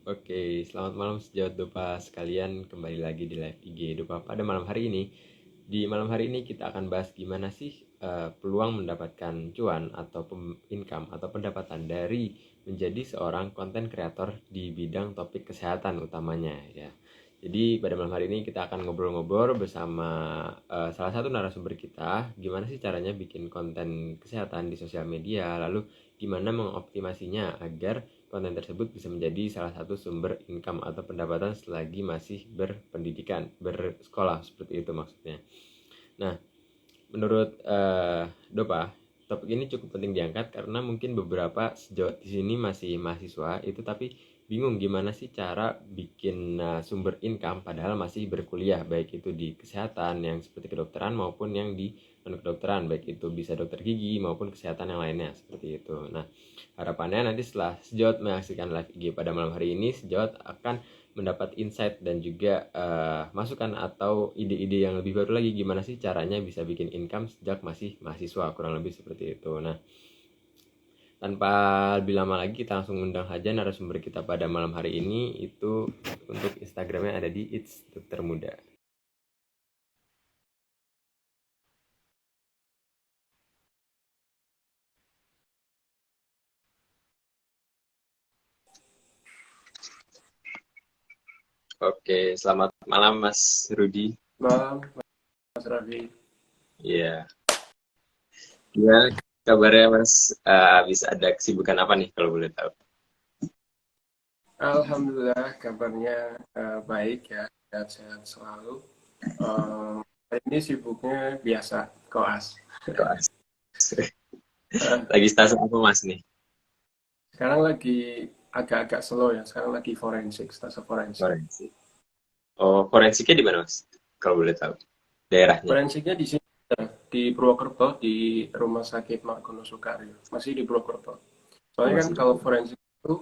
Oke, selamat malam sejawat Dopa sekalian, kembali lagi di live IG Dopa pada malam hari ini. Di malam hari ini kita akan bahas gimana sih peluang mendapatkan cuan atau income atau pendapatan dari menjadi seorang konten kreator di bidang topik kesehatan utamanya ya. Jadi pada malam hari ini kita akan ngobrol-ngobrol bersama salah satu narasumber kita, gimana sih caranya bikin konten kesehatan di sosial media, lalu gimana mengoptimasinya agar konten tersebut bisa menjadi salah satu sumber income atau pendapatan selagi masih berpendidikan, bersekolah seperti itu maksudnya. Nah, menurut Dopa, topik ini cukup penting diangkat karena mungkin beberapa sejauh di sini masih mahasiswa itu tapi bingung gimana sih cara bikin sumber income padahal masih berkuliah, baik itu di kesehatan yang seperti kedokteran maupun yang di non kedokteran, baik itu bisa dokter gigi maupun kesehatan yang lainnya seperti itu. Nah, harapannya nanti setelah sejawat menyaksikan live IG pada malam hari ini, sejawat akan mendapat insight dan juga masukan atau ide-ide yang lebih baru lagi gimana sih caranya bisa bikin income sejak masih mahasiswa, kurang lebih seperti itu. Nah, tanpa lebih lama lagi kita langsung undang saja narasumber kita pada malam hari ini. Itu untuk Instagramnya ada di It's Dokter Muda. Oke, selamat malam Mas Rudi. Malam, Mas Raffi. Iya, gimana kabarnya Mas? Bisa ada kesibukan apa nih kalau boleh tahu? Alhamdulillah kabarnya baik ya, sehat-sehat selalu. Hari ini sibuknya biasa, koas. Kok asik. Eh, Lagi stase apa Mas nih? Sekarang lagi agak-agak slow ya, sekarang lagi forensik, stase forensik. Forensik. Oh, forensiknya di mana Mas? Kalau boleh tahu. Daerahnya. Forensiknya di sini, di Purwokerto, di Rumah Sakit Margono Soekario. Masih di Purwokerto. Oh, Soalnya kan masih di kalau Bogor. forensik itu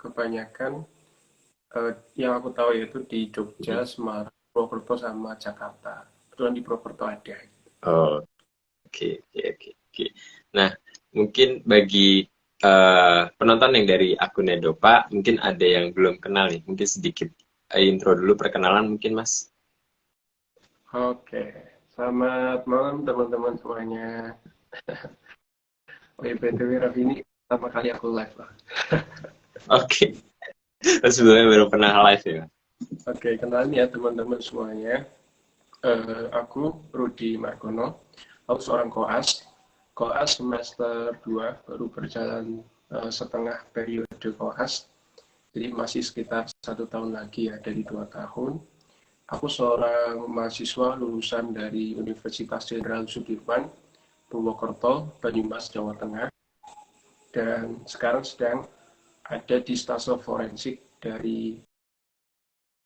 kebanyakan yang aku tahu yaitu di Jogja, Mhm. Semarang, Purwokerto sama Jakarta. Kebetulan di Purwokerto ada. Oh, oke, oke, oke, oke. Nah, mungkin bagi penonton yang dari akunnya Dopa, mungkin ada yang belum kenal nih. Mungkin sedikit intro dulu perkenalan mungkin, Mas. Oke, selamat malam teman-teman semuanya. Oh iya, BTW Raffi ini pertama kali aku live lah. Oke, sebelumnya baru pernah live ya. Oke, kenalin ya teman-teman semuanya. Aku Rudi Margono, aku seorang koas. Koas semester 2 baru berjalan setengah periode koas. Jadi masih sekitar 1 tahun lagi ya, dari 2 tahun. Aku seorang mahasiswa lulusan dari Universitas Jenderal Sudirman, Purwokerto, Banyumas, Jawa Tengah. Dan sekarang sedang ada di stase forensik dari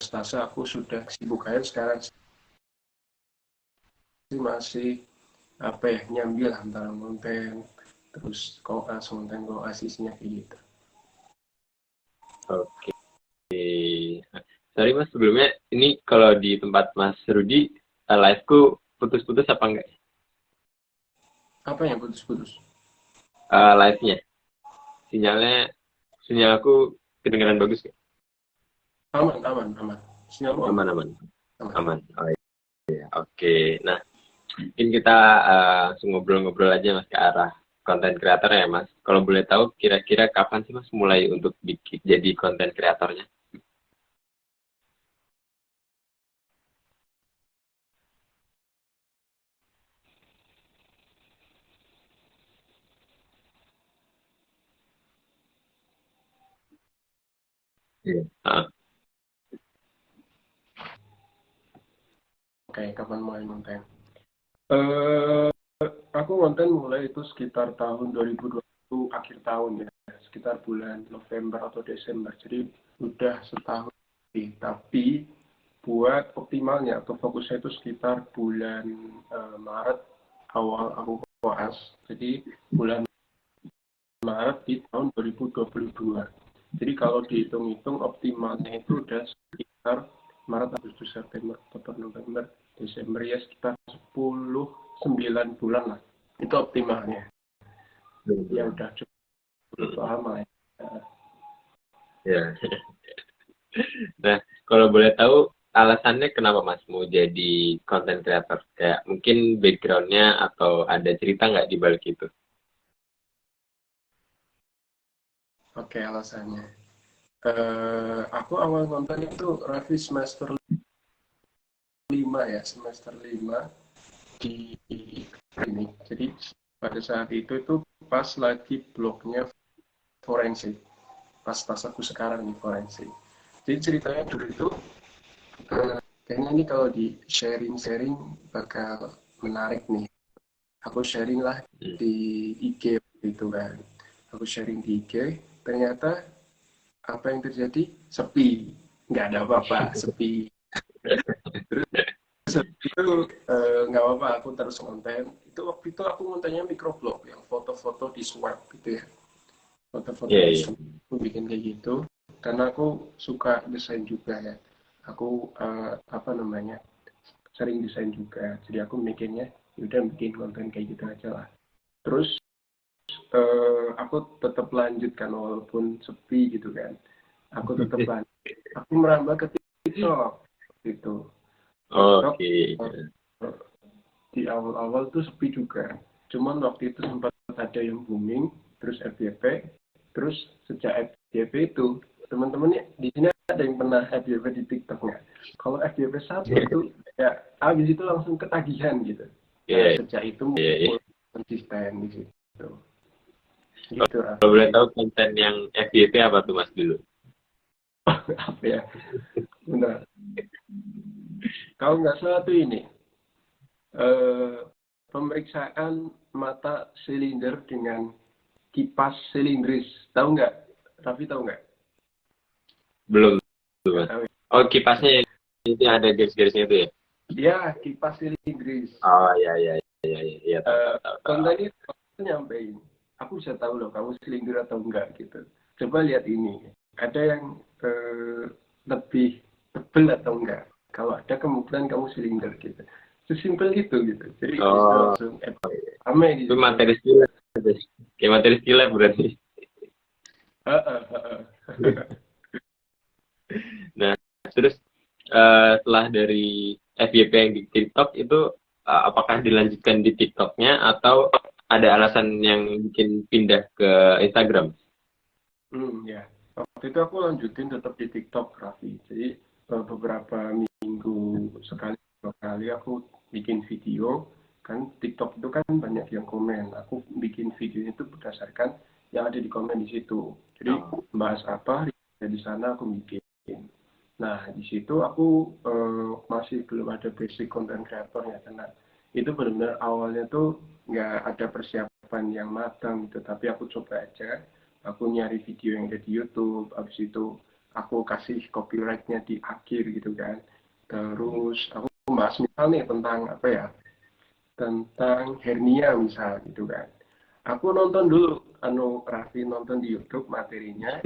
stase aku sudah sibuk aja sekarang sih masih apa ya nyambil antara konten terus koas konten koas isinya kayak gitu. Oke. Sorry Mas, sebelumnya ini kalau di tempat Mas Rudi, live-ku putus-putus apa enggak? Apa yang putus-putus? Live-nya. Sinyalnya, sinyal aku kedengaran bagus nggak? Aman aman aman, sinyalmu aman Aman, aman. aman. Aman. Oh iya, oke. Nah, mungkin kita langsung ngobrol-ngobrol aja Mas ke arah konten kreator ya Mas. Kalau boleh tahu kira-kira kapan sih Mas mulai untuk bikin jadi konten kreatornya? Iya. Ah, Oke, kapan mulai konten? eh aku konten mulai itu sekitar tahun 2020 akhir tahun ya, sekitar bulan November atau Desember, jadi udah setahun lebih. Tapi buat optimalnya atau fokusnya itu sekitar bulan Maret awal aku koas. Jadi bulan Maret di tahun 2022. Jadi kalau dihitung-hitung optimalnya itu udah sekitar Maret, Agustus, September, Oktober, November, Desember, ya sekitar 10, 9 bulan lah. Itu optimalnya. Ya benar-benar. udah cukup Mm. lama ya. Ya. Nah, kalau boleh tahu alasannya kenapa Mas mau jadi content creator? Kayak mungkin backgroundnya atau ada cerita nggak di balik itu? Oke, alasannya. Aku awal nonton itu Raffi semester 5 ya, semester 5 di ini. Jadi pada saat itu pas lagi blognya forensik. Pas aku sekarang di forensik. Jadi ceritanya dulu itu kayaknya ini kalau di sharing-sharing bakal menarik nih. Aku sharing lah Hmm. di IG gitu kan. Aku sharing di IG, ternyata apa yang terjadi? Sepi. Nggak ada apa-apa, sepi. Itu nggak apa-apa, aku terus konten. Itu waktu itu aku kontennya microblog yang foto-foto di swap gitu ya. Foto-foto Iya, di iya. swap. Aku bikin kayak gitu. Karena aku suka desain juga ya. Aku apa namanya, sering desain juga. Jadi aku mikirnya, yaudah bikin konten kayak gitu aja lah. Terus aku tetap lanjutkan walaupun sepi gitu kan. Aku tetap lanjut. Aku merambah ke TikTok gitu. TikTok Oke. eh, di awal-awal tuh sepi juga. Cuman waktu itu sempat ada yang booming, terus FYP, terus sejak FYP itu teman-temannya di sini ada yang pernah FYP di TikTok nggak? Kalau FYP satu itu ya habis itu langsung ketagihan gitu. Nah Iya, sejak itu iya, iya. mulai konsisten di situ. Gitu Kalau boleh Raffi. tahu konten yang FYP apa tuh Mas dulu? Apa ya? Benar. Kalau nggak salah tuh ini eh, pemeriksaan mata silinder dengan kipas silindris. Tahu nggak? Raffi tahu nggak? Belum tuh Nggak Mas. tahu Oh, kipasnya yang itu yang ada garis-garisnya itu ya? ya. Ya, kipas silindris. Oh, iya, iya, iya, iya, iya, tahu, tahu, tahu, tahu. Konten itu nyampein. Aku bisa tahu loh kamu silinder atau enggak gitu. Coba lihat ini. Ada yang lebih tebel atau enggak. Kalau ada kemungkinan kamu silinder gitu. Sesimpel itu gitu. Jadi bisa Oh, langsung ramai di itu situ. materi skillab. Kayak materi skillab berarti. Nah, terus setelah dari FYP yang di TikTok itu apakah dilanjutkan di TikToknya atau ada alasan yang bikin pindah ke Instagram? Ya. Waktu itu aku lanjutin tetap di TikTok, Raffi. Jadi beberapa minggu sekali, dua kali aku bikin video. Kan TikTok itu kan banyak yang komen. Aku bikin video itu berdasarkan yang ada di komen di situ. Jadi bahas apa di sana aku bikin. Nah, di situ aku masih belum ada basic content creator ya, karena itu benar-benar awalnya tuh nggak ada persiapan yang matang gitu, tapi aku coba aja, aku nyari video yang ada di YouTube, habis itu aku kasih copyright-nya di akhir gitu kan, terus aku bahas misal nih tentang apa ya, tentang hernia misal gitu kan, aku nonton dulu, Raffi nonton di YouTube materinya,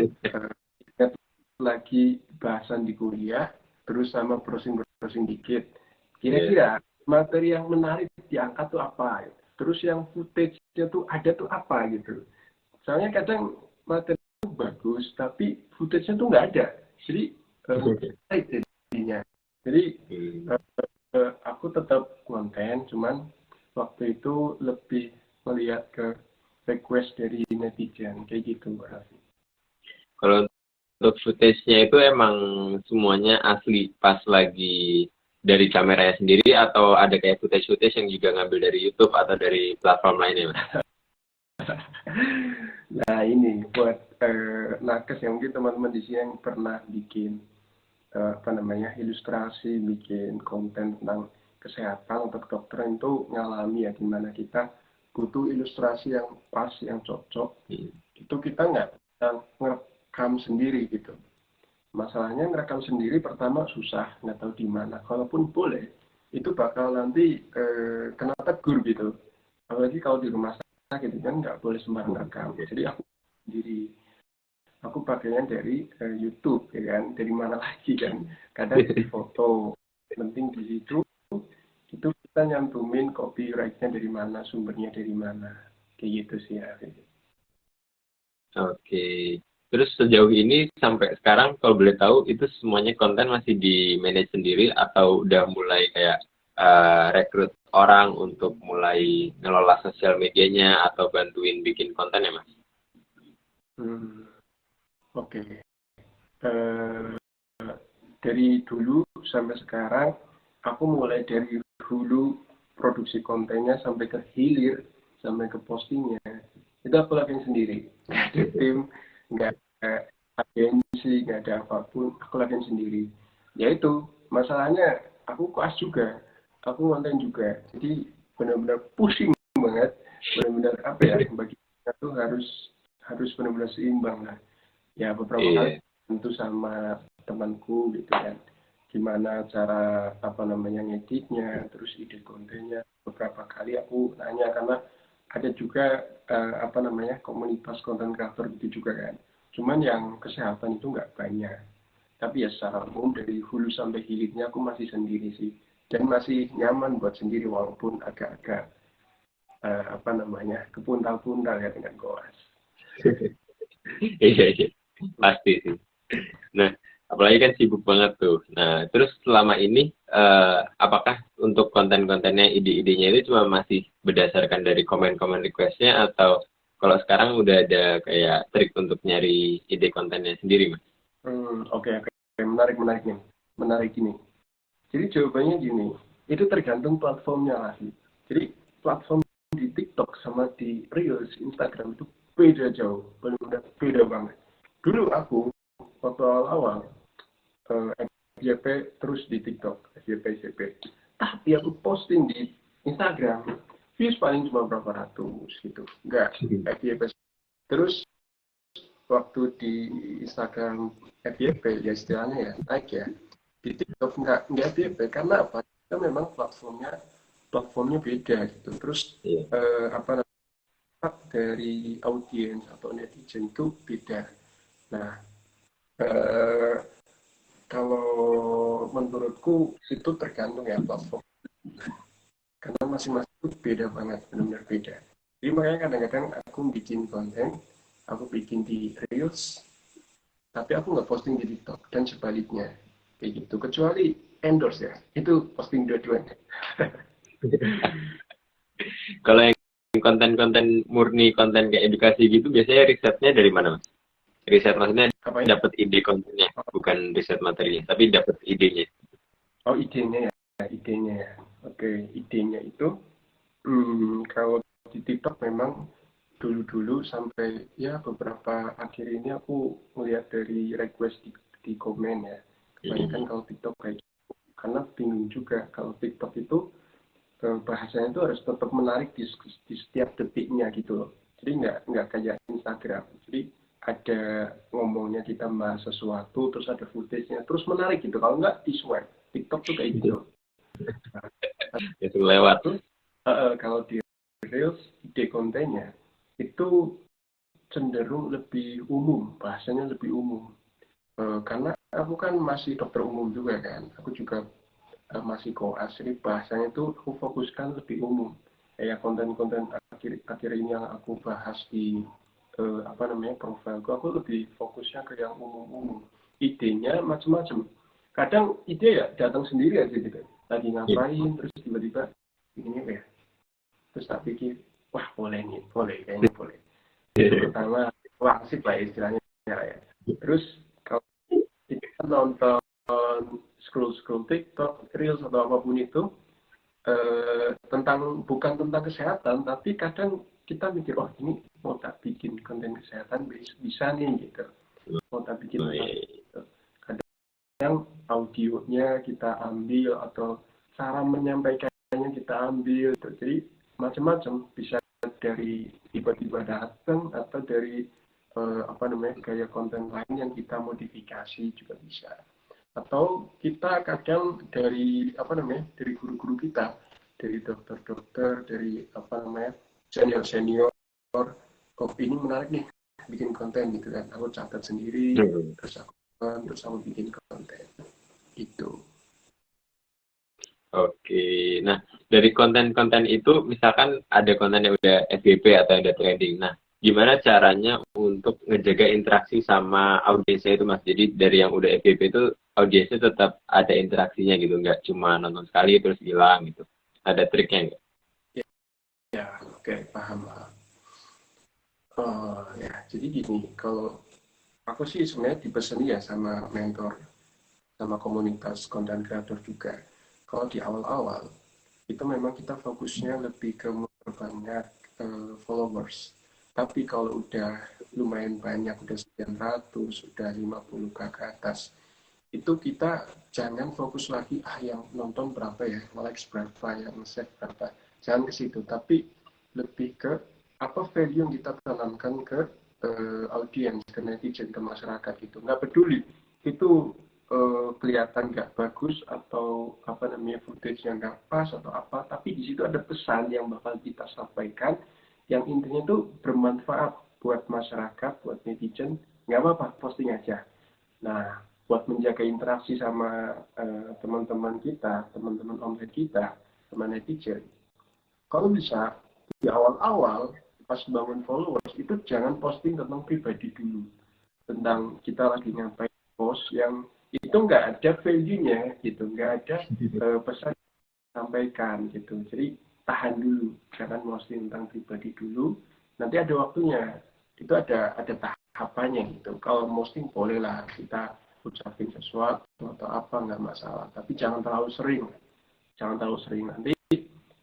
lagi bahasan di kuliah, terus sama browsing-browsing dikit. Iya. Kira-kira materi yang menarik diangkat tuh apa? Terus yang footage-nya tuh ada tuh apa gitu. Soalnya kadang materi itu bagus, tapi footage-nya tuh nggak ada. Jadi menarik jadinya. Jadi Hmm. aku tetap konten, cuman waktu itu lebih melihat ke request dari netizen kayak gitu, Raffi. Kalau untuk footage-nya itu emang semuanya asli pas lagi dari kameranya sendiri atau ada kayak footage-footage yang juga ngambil dari YouTube atau dari platform lainnya, Mas? Nah ini buat nakes yang mungkin teman-teman di sini yang pernah bikin apa namanya ilustrasi, bikin konten tentang kesehatan untuk dokter itu ngalami ya gimana kita butuh ilustrasi yang pas, yang cocok. Hmm. Itu kita nggak bisa ngerekam sendiri gitu. Masalahnya ngerekam sendiri pertama susah, nggak tahu di mana. Kalaupun boleh, itu bakal nanti kena tegur gitu. Apalagi kalau di rumah sakit gitu kan nggak boleh sembarang rekam. Jadi aku sendiri, aku pakainya dari YouTube ya kan, dari mana lagi kan. Kadang dari foto, penting di situ itu kita nyantumin copyright-nya dari mana, sumbernya dari mana. Kayak gitu sih ya. Oke. Terus sejauh ini sampai sekarang kalau boleh tahu itu semuanya konten masih di manage sendiri atau udah mulai kayak rekrut orang untuk mulai ngelola sosial medianya atau bantuin bikin konten ya Mas? Hmm, oke. Eh, dari dulu sampai sekarang, aku mulai dari dulu produksi kontennya sampai ke hilir, sampai ke postingnya. Itu aku lakuin sendiri. Nggak ada tim, nggak ada agensi, nggak ada apapun. Aku lakuin sendiri. Ya itu, masalahnya aku koas juga. Aku konten juga. Jadi benar-benar pusing banget. Benar-benar apa ya, bagi kita tuh harus benar-benar seimbang lah. Ya beberapa kali Iya. tentu sama temanku gitu kan, gimana cara apa namanya ngeditnya, terus ide kontennya. Beberapa kali aku nanya karena ada juga apa namanya komunitas konten kreator gitu juga kan, cuman yang kesehatan itu nggak banyak. Tapi ya secara umum dari hulu sampai hilirnya aku masih sendiri sih, dan masih nyaman buat sendiri walaupun agak-agak apa namanya kepuntal-puntal ya dengan goas. Iya, iya. Pasti sih. Nah, apalagi kan sibuk banget tuh. Nah, terus selama ini apakah untuk konten-kontennya, ide-idenya itu cuma masih berdasarkan dari komen-komen requestnya atau kalau sekarang udah ada kayak trik untuk nyari ide kontennya sendiri, Mas? Oke, oke. Menarik, menarik nih. Menarik ini. Jadi jawabannya gini, itu tergantung platformnya lah sih. Jadi platform di TikTok sama di Reels Instagram itu beda jauh, benar-benar beda banget. Dulu aku waktu awal-awal FYP terus di TikTok, FYP. Tapi aku posting di Instagram, views paling cuma berapa ratus gitu, enggak FYP. Terus waktu di Instagram FYP ya istilahnya ya naik ya, di TikTok nggak FYP karena apa? Itu memang platformnya beda gitu. Terus Iya. apa namanya dari audiens atau netizen itu beda. Nah, eh, kalau menurutku itu tergantung ya platform, karena masing-masing itu beda banget, benar-benar beda. Jadi makanya kadang-kadang aku bikin konten, aku bikin di Reels, tapi aku nggak posting di TikTok dan sebaliknya kayak gitu. Kecuali endorse ya, itu posting dua-duanya. Kalau yang konten-konten murni, konten kayak edukasi gitu, biasanya risetnya dari mana, Mas? Riset maksudnya Apa ya? dapat ide kontennya, bukan riset materinya, tapi dapat idenya. Oh, idenya ya, idenya ya. Oke, idenya itu kalau di TikTok memang dulu-dulu sampai ya beberapa akhir ini aku melihat dari request di komen ya. Kebanyakan kalau TikTok kayak gitu. Karena bingung juga kalau TikTok itu bahasanya itu harus tetap menarik di setiap detiknya gitu loh. Jadi nggak kayak Instagram. Jadi ada ngomongnya kita bahas sesuatu, terus ada footage-nya, terus menarik gitu. Kalau nggak di swipe. TikTok tuh kayak gitu. Nah, Itu lewat. terus kalau di Reels, ide kontennya itu cenderung lebih umum, bahasanya lebih umum. Karena aku kan masih dokter umum juga kan, aku juga masih koas, jadi bahasanya itu aku fokuskan lebih umum. Kayak konten-konten akhir ini yang aku bahas di apa namanya profilku, aku lebih fokusnya ke yang umum-umum. Idenya macam-macam. Kadang ide ya datang sendiri aja gitu. Lagi ngapain, terus tiba-tiba ini ya. Terus tak pikir, wah boleh nih, boleh, kayaknya boleh. Itu pertama, wah asik lah istilahnya ya. Terus kalau kita nonton scroll TikTok, Reels atau apapun itu tentang bukan tentang kesehatan, tapi kadang kita mikir, oh ini mau tak bikin konten kesehatan bisa nih gitu, mau tak bikin Oh, tentang iya. itu. Kadang audionya kita ambil atau cara menyampaikannya kita ambil, gitu. Jadi macam-macam, bisa dari tiba-tiba datang atau dari apa namanya gaya konten lain yang kita modifikasi juga bisa, atau kita kadang dari apa namanya dari guru-guru kita, dari dokter-dokter, dari apa namanya senior-senior, oh ini menarik nih bikin konten gitu kan, aku catat sendiri, terus aku bikin konten itu. Oke, nah dari konten-konten itu misalkan ada konten yang udah FYP atau ada trending. Nah, gimana caranya untuk ngejaga interaksi sama audiensnya itu Mas. Jadi dari yang udah FYP itu audiensnya tetap ada interaksinya gitu, nggak cuma nonton sekali terus hilang gitu. Ada triknya nggak? Ya, oke, paham. Ya, jadi gini, kalau aku sih sebenarnya dipeseni ya sama mentor, sama komunitas konten kreator juga. Kalau di awal-awal, itu memang kita fokusnya lebih ke memperbanyak followers. Tapi kalau udah lumayan banyak, udah sekian ratus, udah 50 ke atas, itu kita jangan fokus lagi yang nonton berapa ya, likes berapa, yang share berapa, jangan ke situ, tapi lebih ke apa value yang kita tanamkan ke audiens, ke netizen, ke masyarakat gitu. Nggak peduli itu kelihatan nggak bagus atau apa namanya footage yang nggak pas atau apa, tapi di situ ada pesan yang bakal kita sampaikan yang intinya itu bermanfaat buat masyarakat, buat netizen, nggak apa-apa, posting aja. Nah, buat menjaga interaksi sama teman-teman kita, teman-teman online kita, sama netizen, kalau bisa di awal-awal pas bangun followers itu jangan posting tentang pribadi dulu, tentang kita lagi ngapain, post yang itu nggak ada value-nya gitu, nggak ada pesan sampaikan gitu. Jadi tahan dulu, jangan posting tentang pribadi dulu. Nanti ada waktunya, itu ada tahapannya gitu. Kalau posting bolehlah kita ucapin sesuatu atau apa nggak masalah, tapi jangan terlalu sering, jangan terlalu sering nanti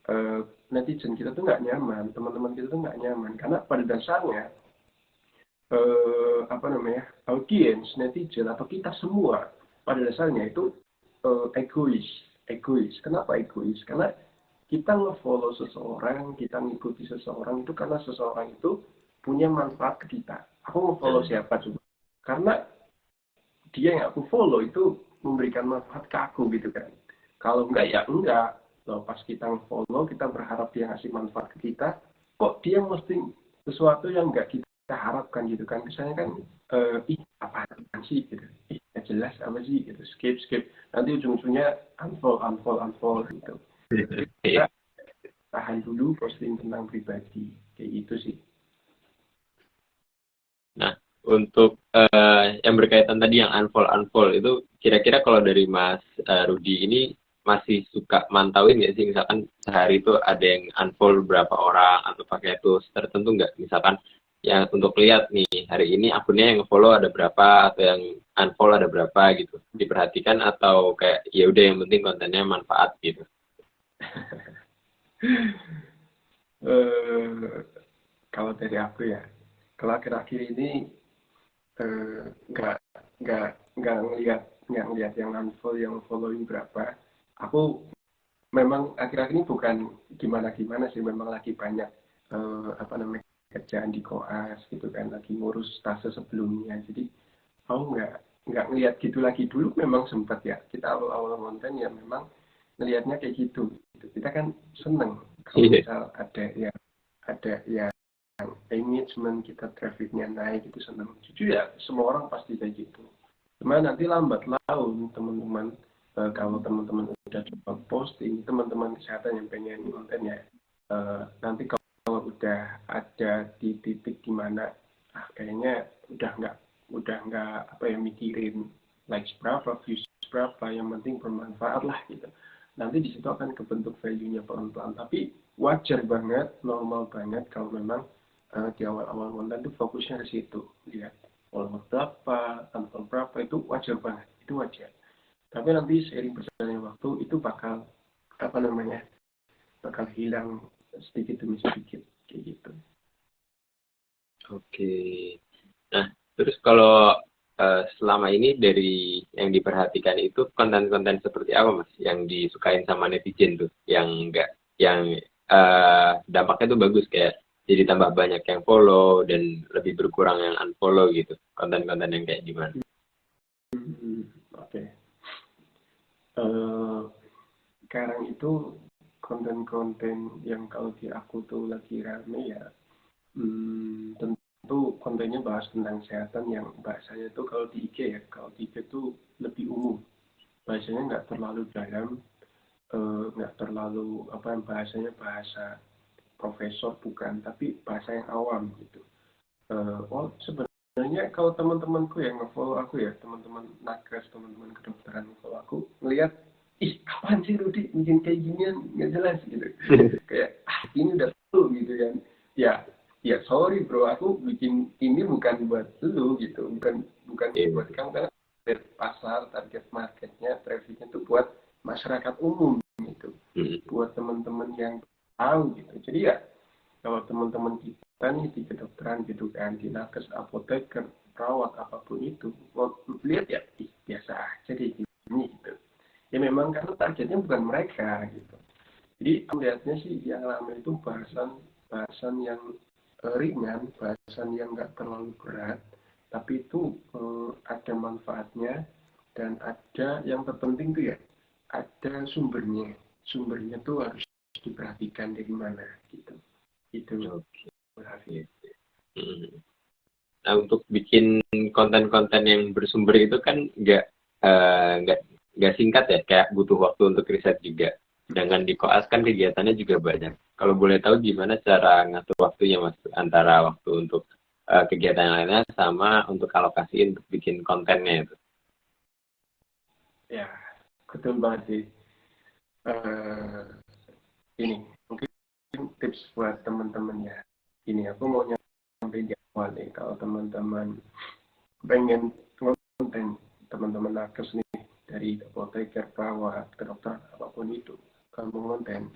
eh, netizen kita tuh nggak nyaman, teman-teman kita tuh nggak nyaman karena pada dasarnya apa namanya audiens netizen atau kita semua pada dasarnya itu egois. Egois kenapa egois? Karena kita nge-follow seseorang, kita ngikuti seseorang itu karena seseorang itu punya manfaat ke kita. Aku nge-follow siapa coba? Karena dia yang aku follow itu memberikan manfaat ke aku gitu kan. Kalau enggak ya enggak. Loh, pas kita nge-follow, kita berharap dia ngasih manfaat ke kita, kok dia mesti sesuatu yang enggak kita harapkan gitu kan. Misalnya kan, apaan sih gitu. Nggak jelas apa sih gitu. Skip, skip. Nanti ujung-ujungnya unfollow, unfollow, unfollow gitu. Jadi kita tahan dulu posting tentang pribadi. Kayak gitu sih. Nah, untuk yang berkaitan tadi yang unfold itu kira-kira kalau dari Mas Rudi ini masih suka mantauin nggak sih, misalkan sehari itu ada yang unfold berapa orang atau pakai tools tertentu nggak, misalkan yang untuk lihat nih hari ini akunnya yang follow ada berapa atau yang unfollow ada berapa gitu, diperhatikan atau kayak ya udah yang penting kontennya manfaat gitu. eh Kalau dari aku ya, kalau akhir-akhir ini nggak nggak nggak ngelihat yang unfollow yang following berapa. Aku memang akhir-akhir ini bukan gimana sih, memang lagi banyak apa namanya kerjaan di koas gitu kan, lagi ngurus tase sebelumnya. Jadi aku nggak ngelihat gitu lagi. Dulu memang sempat ya, kita awal-awal konten ya memang ngelihatnya kayak gitu. Kita kan seneng kalau misal ada ya engagement kita, trafficnya naik, itu senang. Jujur ya, semua orang pasti kayak gitu. Cuma nanti lambat laun teman-teman, kalau teman-teman udah coba posting, teman-teman kesehatan yang pengen konten ya, nanti kalau udah ada di titik dimana kayaknya udah nggak apa ya mikirin likes berapa, views berapa, yang penting bermanfaat lah gitu. Nanti di situ akan kebentuk value-nya pelan-pelan. Tapi wajar banget, normal banget kalau memang di awal-awal konten itu fokusnya ke situ, lihat follower berapa, tonton berapa, itu wajar banget, itu wajar. Tapi nanti seiring berjalannya waktu itu apa namanya bakal hilang sedikit demi sedikit kayak gitu. Oke. Nah, terus kalau selama ini dari yang diperhatikan itu konten-konten seperti apa Mas yang disukain sama netizen tuh, yang enggak, yang dampaknya tuh bagus, kayak jadi tambah banyak yang follow dan lebih berkurang yang unfollow gitu. Konten-konten yang kayak gimana? Oke. Eh, Sekarang itu konten-konten yang kalau di aku tuh lagi rame ya, tentu kontennya bahas tentang kesehatan yang bahasanya tuh kalau di IG ya, kalau di IG tuh lebih umum, bahasanya nggak terlalu dalam, nggak terlalu apa bahasanya bahasa profesor bukan, tapi bahasa yang awam gitu. Oh sebenarnya kalau teman-temanku yang nge-follow aku ya, teman-teman nakes, teman-teman kedokteran nge-follow aku, ngelihat, ih apaan sih Rudi bikin kayak ginian nggak jelas gitu. Kayak ini udah perlu gitu kan. Ya ya sorry bro, aku bikin ini bukan buat lu gitu, bukan bukan Iya. buat kamu, karena target pasar, target marketnya, trafficnya itu buat masyarakat umum gitu, Mm. buat teman-teman yang tahu gitu. Jadi ya kalau teman-teman kita nih di kedokteran gitu kan, di nakes, apoteker, perawat, apapun itu, lihat ya, ih, biasa aja deh gini gitu. Ya memang karena targetnya bukan mereka gitu. Jadi melihatnya sih yang ramai itu bahasan yang ringan, bahasan yang nggak terlalu berat, tapi itu ada manfaatnya dan ada yang terpenting tuh ya, ada sumbernya. Sumbernya tuh harus diperhatikan dari mana gitu. Itu Oke. Raffi. Mm. Nah, untuk bikin konten-konten yang bersumber itu kan nggak singkat ya, kayak butuh waktu untuk riset juga. Sedangkan di koas kan kegiatannya juga banyak. Kalau boleh tahu gimana cara ngatur waktunya mas, antara waktu untuk kegiatan yang lainnya sama untuk alokasi untuk bikin kontennya itu. Ya, betul banget sih. Ini mungkin tips buat teman-teman ya. Ini aku mau nyampe di awal nih, kalau teman-teman pengen konten, teman-teman nakes nih, dari apoteker, perawat, kedokteran, apapun itu, kalau mau konten,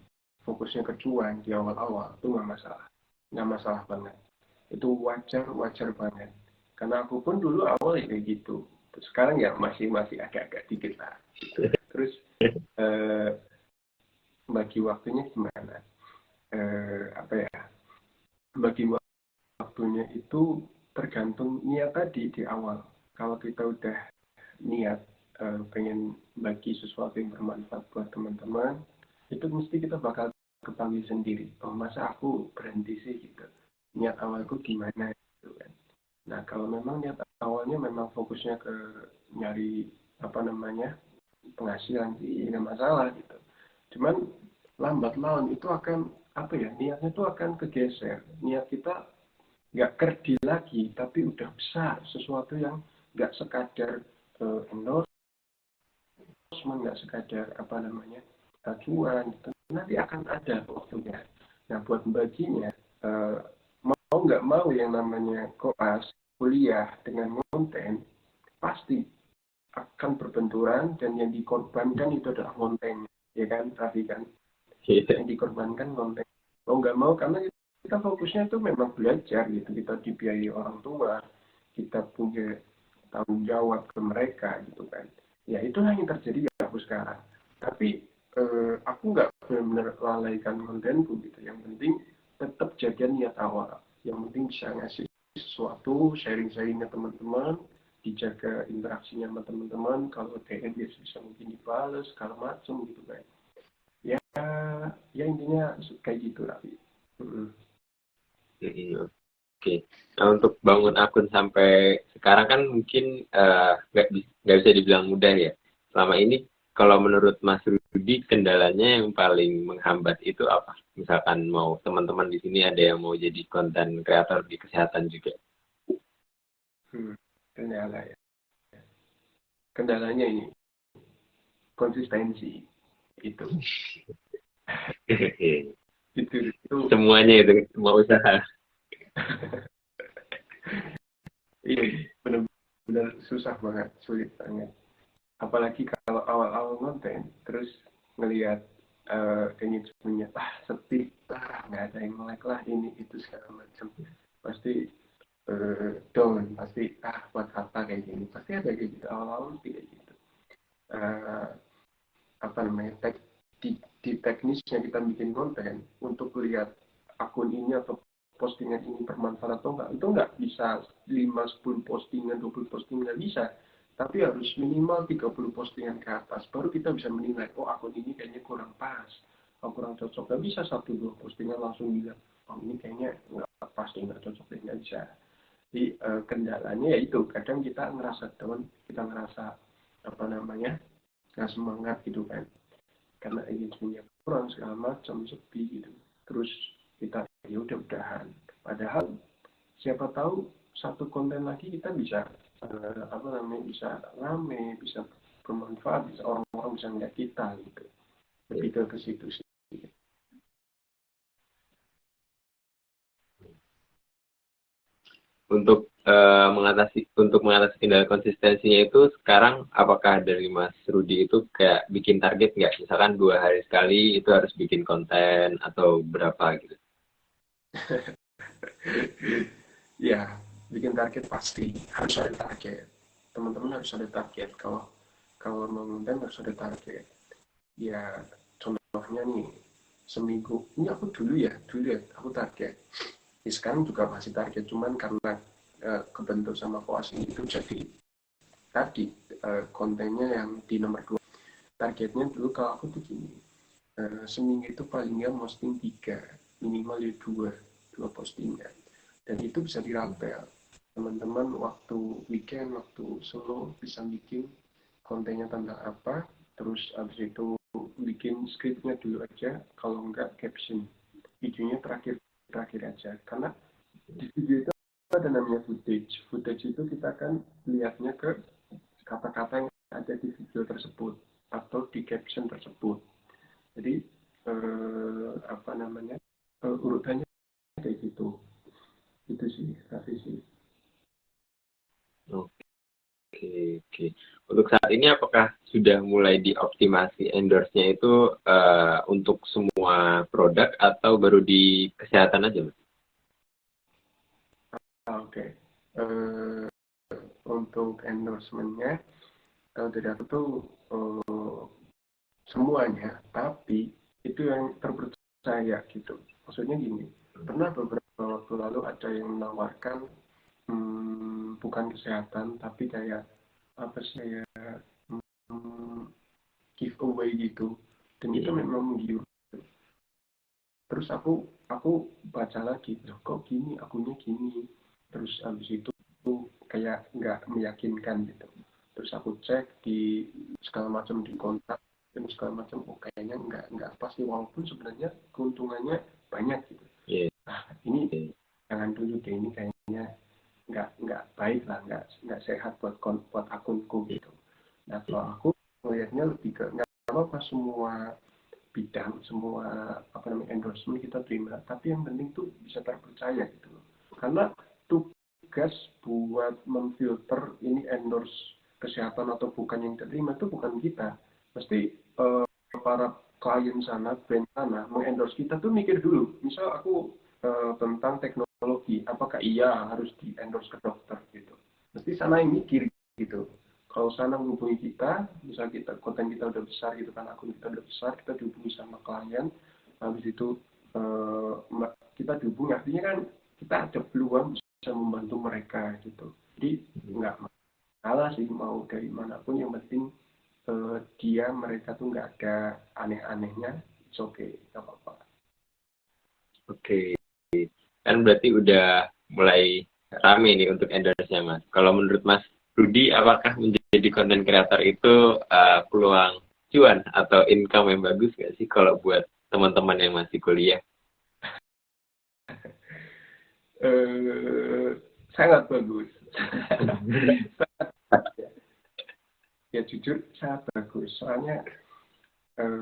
fokusnya ke cuan di awal-awal, itu nggak masalah banget. Itu wajar banget. Karena aku pun dulu awal ya kayak gitu. Terus sekarang ya masih agak-agak dikit lah. Gitu. Terus eh, bagi waktunya gimana? Apa ya? Bagi waktunya itu tergantung niat tadi di awal. Kalau kita udah niat pengen bagi sesuatu yang bermanfaat buat teman-teman, itu mesti kita bakal kepanggil sendiri. Oh masa aku berhenti sih gitu. Niat awalku gimana gitu kan. Nah kalau memang niat awalnya memang fokusnya ke nyari apa namanya penghasilan sih nggak masalah gitu. Cuman lambat laun itu akan apa ya, niatnya itu akan kegeser. Niat kita nggak kerdi lagi, tapi udah besar, sesuatu yang nggak sekadar endorsement, nggak sekadar apa namanya acuan, gitu. Nanti akan ada waktunya. Nah buat baginya, eh, mau nggak mau yang namanya koas kuliah dengan konten pasti akan berbenturan, dan yang dikorbankan itu adalah kontennya, ya kan Raffi kan, yang dikorbankan konten. Mau nggak mau, karena kita fokusnya itu memang belajar gitu, kita dibiayai orang tua, kita punya tanggung jawab ke mereka gitu kan. Ya itulah yang terjadi ya aku sekarang. Tapi aku nggak benar-benar lalaikan kontenku gitu. Yang penting tetap jaga niat awal. Yang penting bisa ngasih sesuatu, sharing-sharing ke teman-teman, dijaga interaksinya sama teman-teman. Kalau DM bisa mungkin dibalas, segala macam gitu kan. Ya, ya intinya kayak gitu lah. Oke. Nah, untuk bangun akun sampai sekarang kan mungkin nggak bisa dibilang mudah ya. Selama ini kalau menurut Mas Rudi kendalanya yang paling menghambat itu apa? Misalkan mau teman-teman di sini ada yang mau jadi konten kreator di kesehatan juga. Kendala ya. Kendalanya ini konsistensi itu. Itu Semuanya itu semua usaha. ini benar-benar susah banget, sulit banget. Apalagi kalau awal-awal konten, terus ngelihat engagementnya, sepi, nggak ada yang like lah, ini itu segala macam, pasti down, pasti buat apa kayak gini, pasti ada kayak gitu, awal-awal mesti kayak gitu. Eh, apa namanya di teknisnya kita bikin konten untuk lihat akun ini atau postingan ini bermanfaat atau enggak, itu enggak bisa 5-10 postingan, 20 postingan, nggak bisa, tapi harus minimal 30 postingan ke atas baru kita bisa menilai, oh akun ini kayaknya kurang pas, oh, kurang cocok. Nggak bisa 1-2 postingan langsung bilang, oh ini kayaknya nggak pas, nggak cocok, nggak bisa. Jadi kendalanya ya itu, kadang kita ngerasa down, kita ngerasa apa namanya nggak semangat gitu kan, karena engagementnya kurang, segala macam, sepi gitu. Terus kita ya udah udahan, padahal siapa tahu satu konten lagi kita bisa bisa rame, bisa bermanfaat, bisa orang-orang bisa ngeliat kita gitu. Lebih ke situ sih. Untuk mengatasi kendala konsistensinya itu sekarang apakah dari Mas Rudi itu kayak bikin target nggak? Misalkan 2 hari sekali itu harus bikin konten atau berapa gitu? Ya, bikin target pasti harus ada target. Teman-teman harus ada target. Kalau kalau mau konten harus ada target. Ya, contohnya nih, seminggu ini aku dulu ya aku target. Sekarang juga masih target, cuman karena kebentuk sama koas ini itu jadi tadi kontennya yang di nomor 2. Targetnya dulu kalau aku tuh gini, seminggu itu paling nggak posting 3, minimal ya 2 postingan, dan itu bisa dirapel. Teman-teman waktu weekend, waktu solo bisa bikin kontennya tentang apa, terus abis itu bikin skripnya dulu aja, kalau enggak caption videonya terakhir terakhir aja. Karena di video itu ada namanya footage itu kita akan lihatnya ke kata-kata yang ada di video tersebut atau di caption tersebut. Jadi urutannya kayak gitu. Itu sih sih. Oke, oke. Untuk saat ini apakah sudah mulai dioptimasi endorse-nya itu untuk semua produk atau baru di kesehatan aja, Mas? Oke. Eh, untuk endorsementnya, kalau dari aku tuh semuanya, tapi itu yang terpercaya gitu. Maksudnya gini, pernah beberapa waktu lalu ada yang menawarkan bukan kesehatan, tapi kayak apa sih ya, hmm, giveaway gitu, dan itu memang menggiur. Terus aku baca lagi, loh kok gini, akunya gini. Terus habis itu kayak nggak meyakinkan gitu. Terus aku cek di segala macam, di kontak dan segala macam, oh kayaknya nggak pasti, walaupun sebenarnya keuntungannya banyak gitu. Iya. Nah ini jangan dulu deh, ini kayaknya nggak baik lah, nggak sehat buat akunku gitu. Nah kalau aku melihatnya lebih ke nggak apa-apa semua bidang, semua endorsement kita terima, tapi yang penting tuh bisa terpercaya gitu loh. Karena tugas buat memfilter ini endorse kesehatan atau bukan yang terima itu bukan kita. Pasti para klien sana, brand sana mengendorse kita tuh mikir dulu. Misal aku tentang teknologi, apakah iya harus di endorse ke dokter gitu. Mesti sana yang mikir gitu. Kalau sana menghubungi kita, misal kita konten kita udah besar gitu kan, akun kita udah besar, kita dihubungi sama klien, habis itu kita dihubungi, artinya kan kita ada peluang bisa membantu mereka gitu. Jadi nggak masalah sih mau dari manapun, yang penting mereka tuh nggak ada aneh-anehnya, it's okay, nggak apa-apa. Oke. Kan berarti udah mulai rame nih untuk endorse-nya, Mas. Kalau menurut Mas Rudi, apakah menjadi konten kreator itu peluang cuan atau income yang bagus nggak sih kalau buat teman-teman yang masih kuliah? Sangat bagus. Ya jujur sangat bagus. Soalnya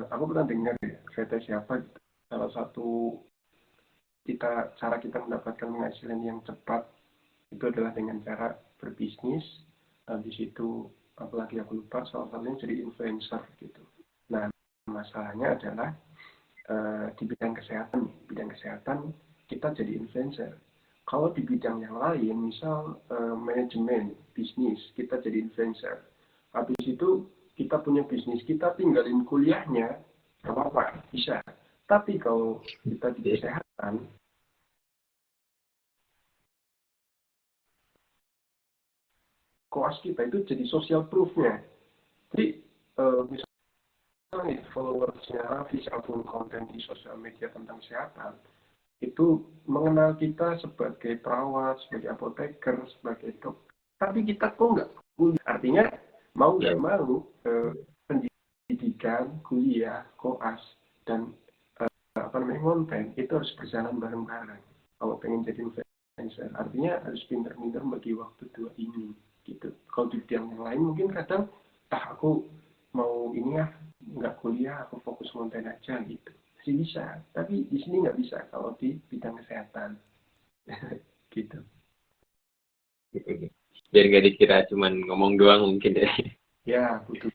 aku pernah dengar ya, kata siapa, salah satu cara kita mendapatkan penghasilan yang cepat itu adalah dengan cara berbisnis. Di situ apalagi aku lupa, salah satunya jadi influencer gitu. Nah masalahnya adalah di bidang kesehatan, kita jadi influencer. Kalau di bidang yang lain, misal manajemen bisnis, kita jadi influencer. Habis itu kita punya bisnis, kita tinggalin kuliahnya, nggak apa-apa, bisa. Tapi kalau kita di kesehatan, koas kita itu jadi social proof-nya. Jadi misalnya followersnya Raffi upload konten di sosial media tentang kesehatan, itu mengenal kita sebagai perawat, sebagai apoteker, sebagai dokter. Tapi kita kok nggak kuliah. Artinya mau nggak mau pendidikan, kuliah, koas, dan konten itu harus berjalan bareng-bareng. Kalau pengen jadi freelancer. Artinya harus pinter-pinter bagi waktu dua ini gitu. Kalau di bidang yang lain mungkin kadang aku mau ini ya nggak kuliah, aku fokus konten aja gitu, masih bisa. Tapi di sini nggak bisa kalau di bidang kesehatan. Gitu. Biar nggak dikira cuman ngomong doang mungkin ya. Ya, betul.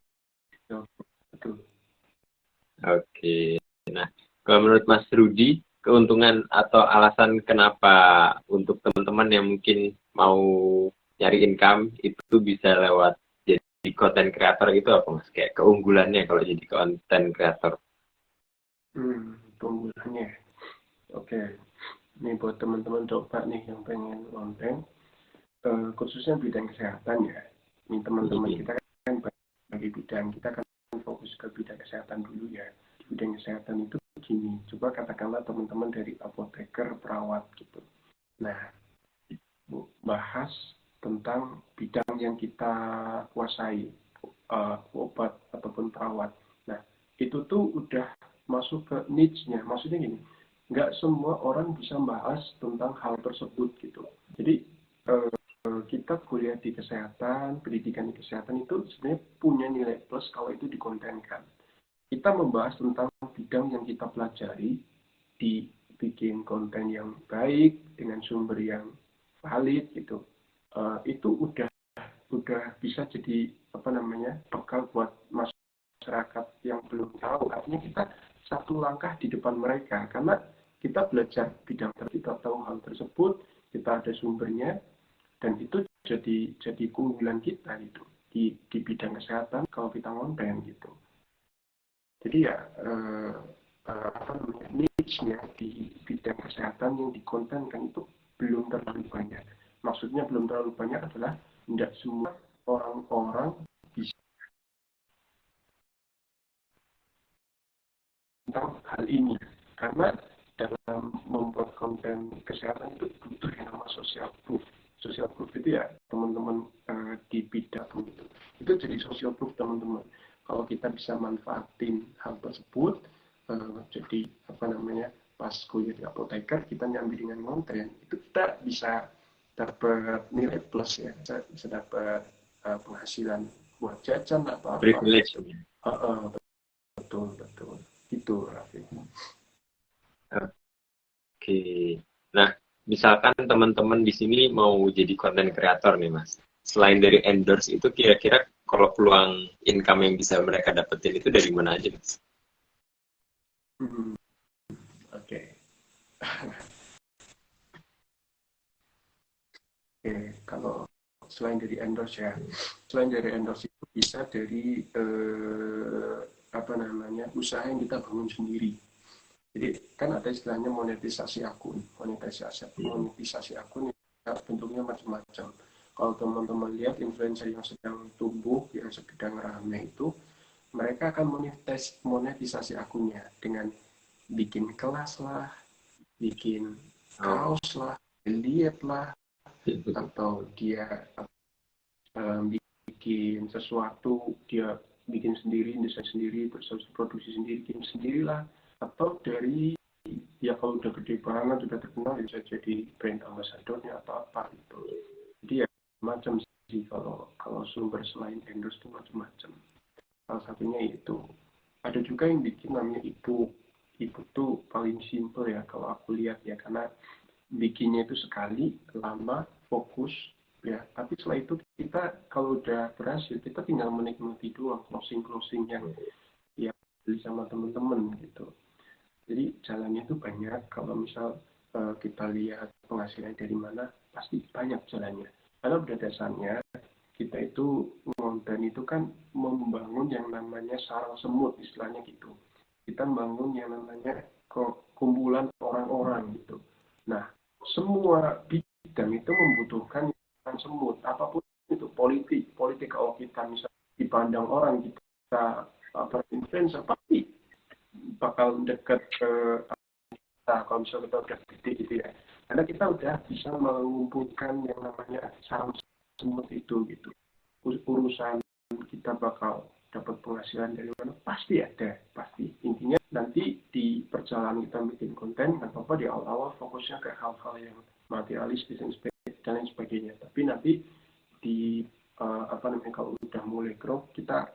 Betul. Oke. Nah, kalau menurut Mas Rudi, keuntungan atau alasan kenapa untuk teman-teman yang mungkin mau nyari income itu bisa lewat jadi content creator itu apa Mas? Kayak keunggulannya kalau jadi content creator. Keunggulannya. Oke. Ini buat teman-teman coba nih yang pengen konten, khususnya bidang kesehatan ya. Ini teman-teman kita kan bagi bidang, kita kan fokus ke bidang kesehatan dulu ya. Di bidang kesehatan itu gini, coba katakanlah teman-teman dari apoteker, perawat gitu. Nah, bahas tentang bidang yang kita kuasai, obat ataupun perawat. Nah, itu tuh udah masuk ke niche-nya. Maksudnya gini, nggak semua orang bisa bahas tentang hal tersebut gitu. Jadi kita kuliah di kesehatan, pendidikan di kesehatan itu sebenarnya punya nilai plus kalau itu dikontenkan. Kita membahas tentang bidang yang kita pelajari, dibikin konten yang baik dengan sumber yang valid gitu. Itu udah bisa jadi bekal buat masyarakat yang belum tahu. Artinya kita satu langkah di depan mereka karena kita belajar bidang kita tahu hal tersebut, kita ada sumbernya, dan itu jadi keunggulan kita gitu di bidang kesehatan kalau kita konten gitu. Jadi ya niche-nya di bidang kesehatan yang dikontenkan itu belum terlalu banyak. Maksudnya belum terlalu banyak adalah tidak semua orang-orang bisa tentang hal ini karena dalam membuat konten kesehatan itu butuh yang nama social proof. Social proof itu ya teman-teman di bidang itu jadi social proof teman-teman. Kalau kita bisa manfaatin hal tersebut, jadi pas kuliah di apoteker kita nyambi dengan konten itu kita bisa dapat nilai plus ya, bisa dapat penghasilan buat jajan atau apa. Privilege. Betul itu Raffi. Oke. Nah, misalkan teman-teman di sini mau jadi content creator nih Mas. Selain dari endorse itu kira-kira kalau peluang income yang bisa mereka dapetin itu dari mana aja Mas? Oke, kalau selain dari endorse itu bisa dari usaha yang kita bangun sendiri. Jadi kan ada istilahnya monetisasi akun. Monetisasi akun bentuknya macam-macam. Kalau teman-teman lihat influencer yang sedang tumbuh, yang sedang ramai itu, mereka akan monetisasi akunnya dengan bikin kelas lah, bikin kaos lah, lihat lah, atau dia bikin sesuatu, dia bikin sendiri, desain sendiri, terus produksi sendiri, bikin sendirilah, atau dari ya kalau udah gede banget, udah terkenal bisa jadi brand ambassadornya atau apa gitu. Jadi ya macam sih kalau sumber selain endorse itu macam-macam. Salah satunya itu. Ada juga yang bikin namanya ebook. Ebook tuh paling simple ya kalau aku lihat ya, karena bikinnya itu sekali, lama, fokus ya. Tapi setelah itu kita kalau udah berhasil kita tinggal menikmati doang closing yang beli sama teman-teman gitu. Jadi jalannya itu banyak. Kalau misal kita lihat penghasilan dari mana, pasti banyak jalannya. Karena pada dasarnya kita itu konten itu kan membangun yang namanya sarang semut istilahnya gitu. Kita membangun yang namanya kumpulan orang-orang gitu. Nah, semua bidang itu membutuhkan sarang semut. Apapun itu politik kalau kita misalnya dipandang orang kita influencer pasti bakal dekat ke kita kalau misalnya kita udah gede gitu ya. Karena kita udah bisa mengumpulkan yang namanya sarang semut itu gitu. Urusan kita bakal dapat penghasilan dari mana pasti ada, pasti. Intinya nanti di perjalanan kita bikin konten nggak apa-apa di awal-awal fokusnya ke hal-hal yang materialistis dan lain sebagainya. Tapi nanti di kalau udah mulai grow, kita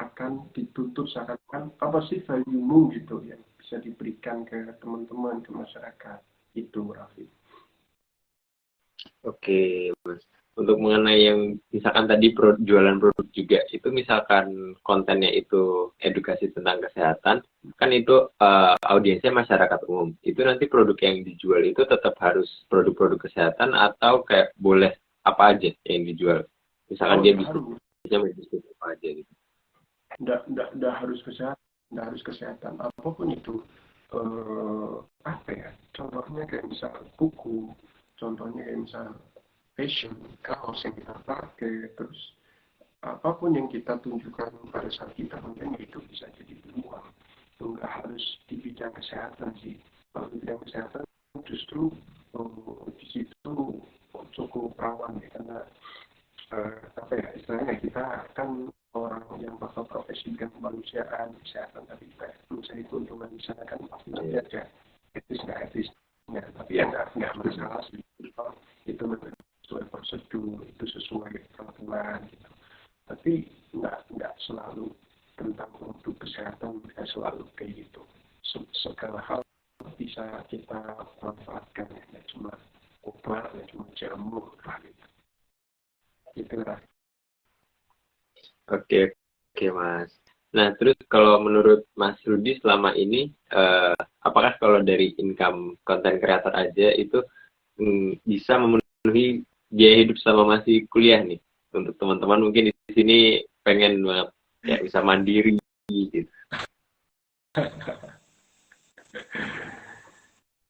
akan dituntut seakan-akan apa sih value-mu gitu yang bisa diberikan ke teman-teman, ke masyarakat. Itu, Raffi. Oke, Mas. Untuk mengenai yang misalkan tadi jualan produk juga, itu misalkan kontennya itu edukasi tentang kesehatan, kan itu audiensnya masyarakat umum. Itu nanti produk yang dijual itu tetap harus produk-produk kesehatan atau kayak boleh apa aja yang dijual. Misalkan dia bisnisnya bisnis apa aja gitu. Nggak harus kesehatan, nggak harus kesehatan. Apapun itu, contohnya kayak misal buku, contohnya kayak misal fashion, kaos yang kita pakai, terus apapun yang kita tunjukkan pada saat kita konten itu bisa jadi peluang. Itu nggak harus di bidang kesehatan sih. Kalau di bidang kesehatan justru di situ cukup rawan ya, karena istilahnya kita kan orang yang bakal profesi bidang kemanusiaan, kesehatan, tapi kita mencari keuntungan di sana kan pasti nanti ada etis nggak etisnya. Tapi ya nggak masalah sih. Itu sesuai prosedur, itu sesuai peraturan gitu. Tapi nggak selalu tentang produk kesehatan, nggak selalu kayak gitu. Segala hal bisa kita manfaatkan, ya cuma obat, ya cuma jamu lah gitu. Gitu lah. Oke, oke Mas. Nah, terus kalau menurut Mas Rudi selama ini, apakah kalau dari income konten kreator aja itu bisa memenuhi biaya hidup selama masih kuliah nih? Untuk teman-teman mungkin di sini pengen banget kayak bisa mandiri gitu.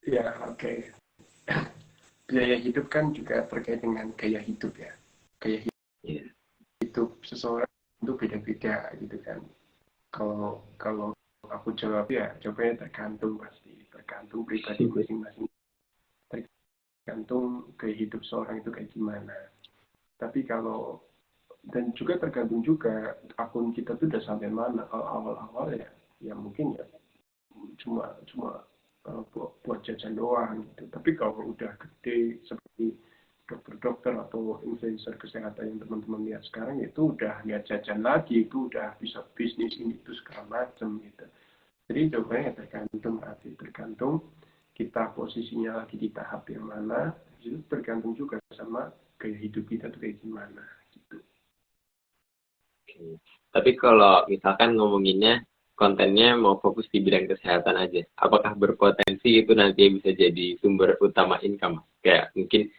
Ya, oke. Biaya hidup kan juga terkait dengan gaya hidup ya. Gaya hidup seseorang itu beda-beda gitu kan. Kalau aku jawab ya, jawabnya tergantung pasti. Tergantung pribadi masing-masing. Tergantung gaya hidup seorang itu kayak gimana. Tapi dan juga tergantung juga akun kita tuh udah sampai mana. Kalau awal-awal ya mungkin ya cuma buat jajan doang gitu. Tapi kalau udah gede seperti dokter-dokter atau influencer kesehatan yang teman-teman lihat sekarang, itu udah nggak jajan lagi, itu udah bisa bisnis ini itu segala macam gitu. Jadi jawabannya tergantung kita posisinya lagi di tahap yang mana, itu tergantung juga sama gaya hidup kita tuh kayak gimana gitu. Tapi kalau misalkan ngomonginnya kontennya mau fokus di bidang kesehatan aja, apakah berpotensi itu nanti bisa jadi sumber utama income? Kayak mungkin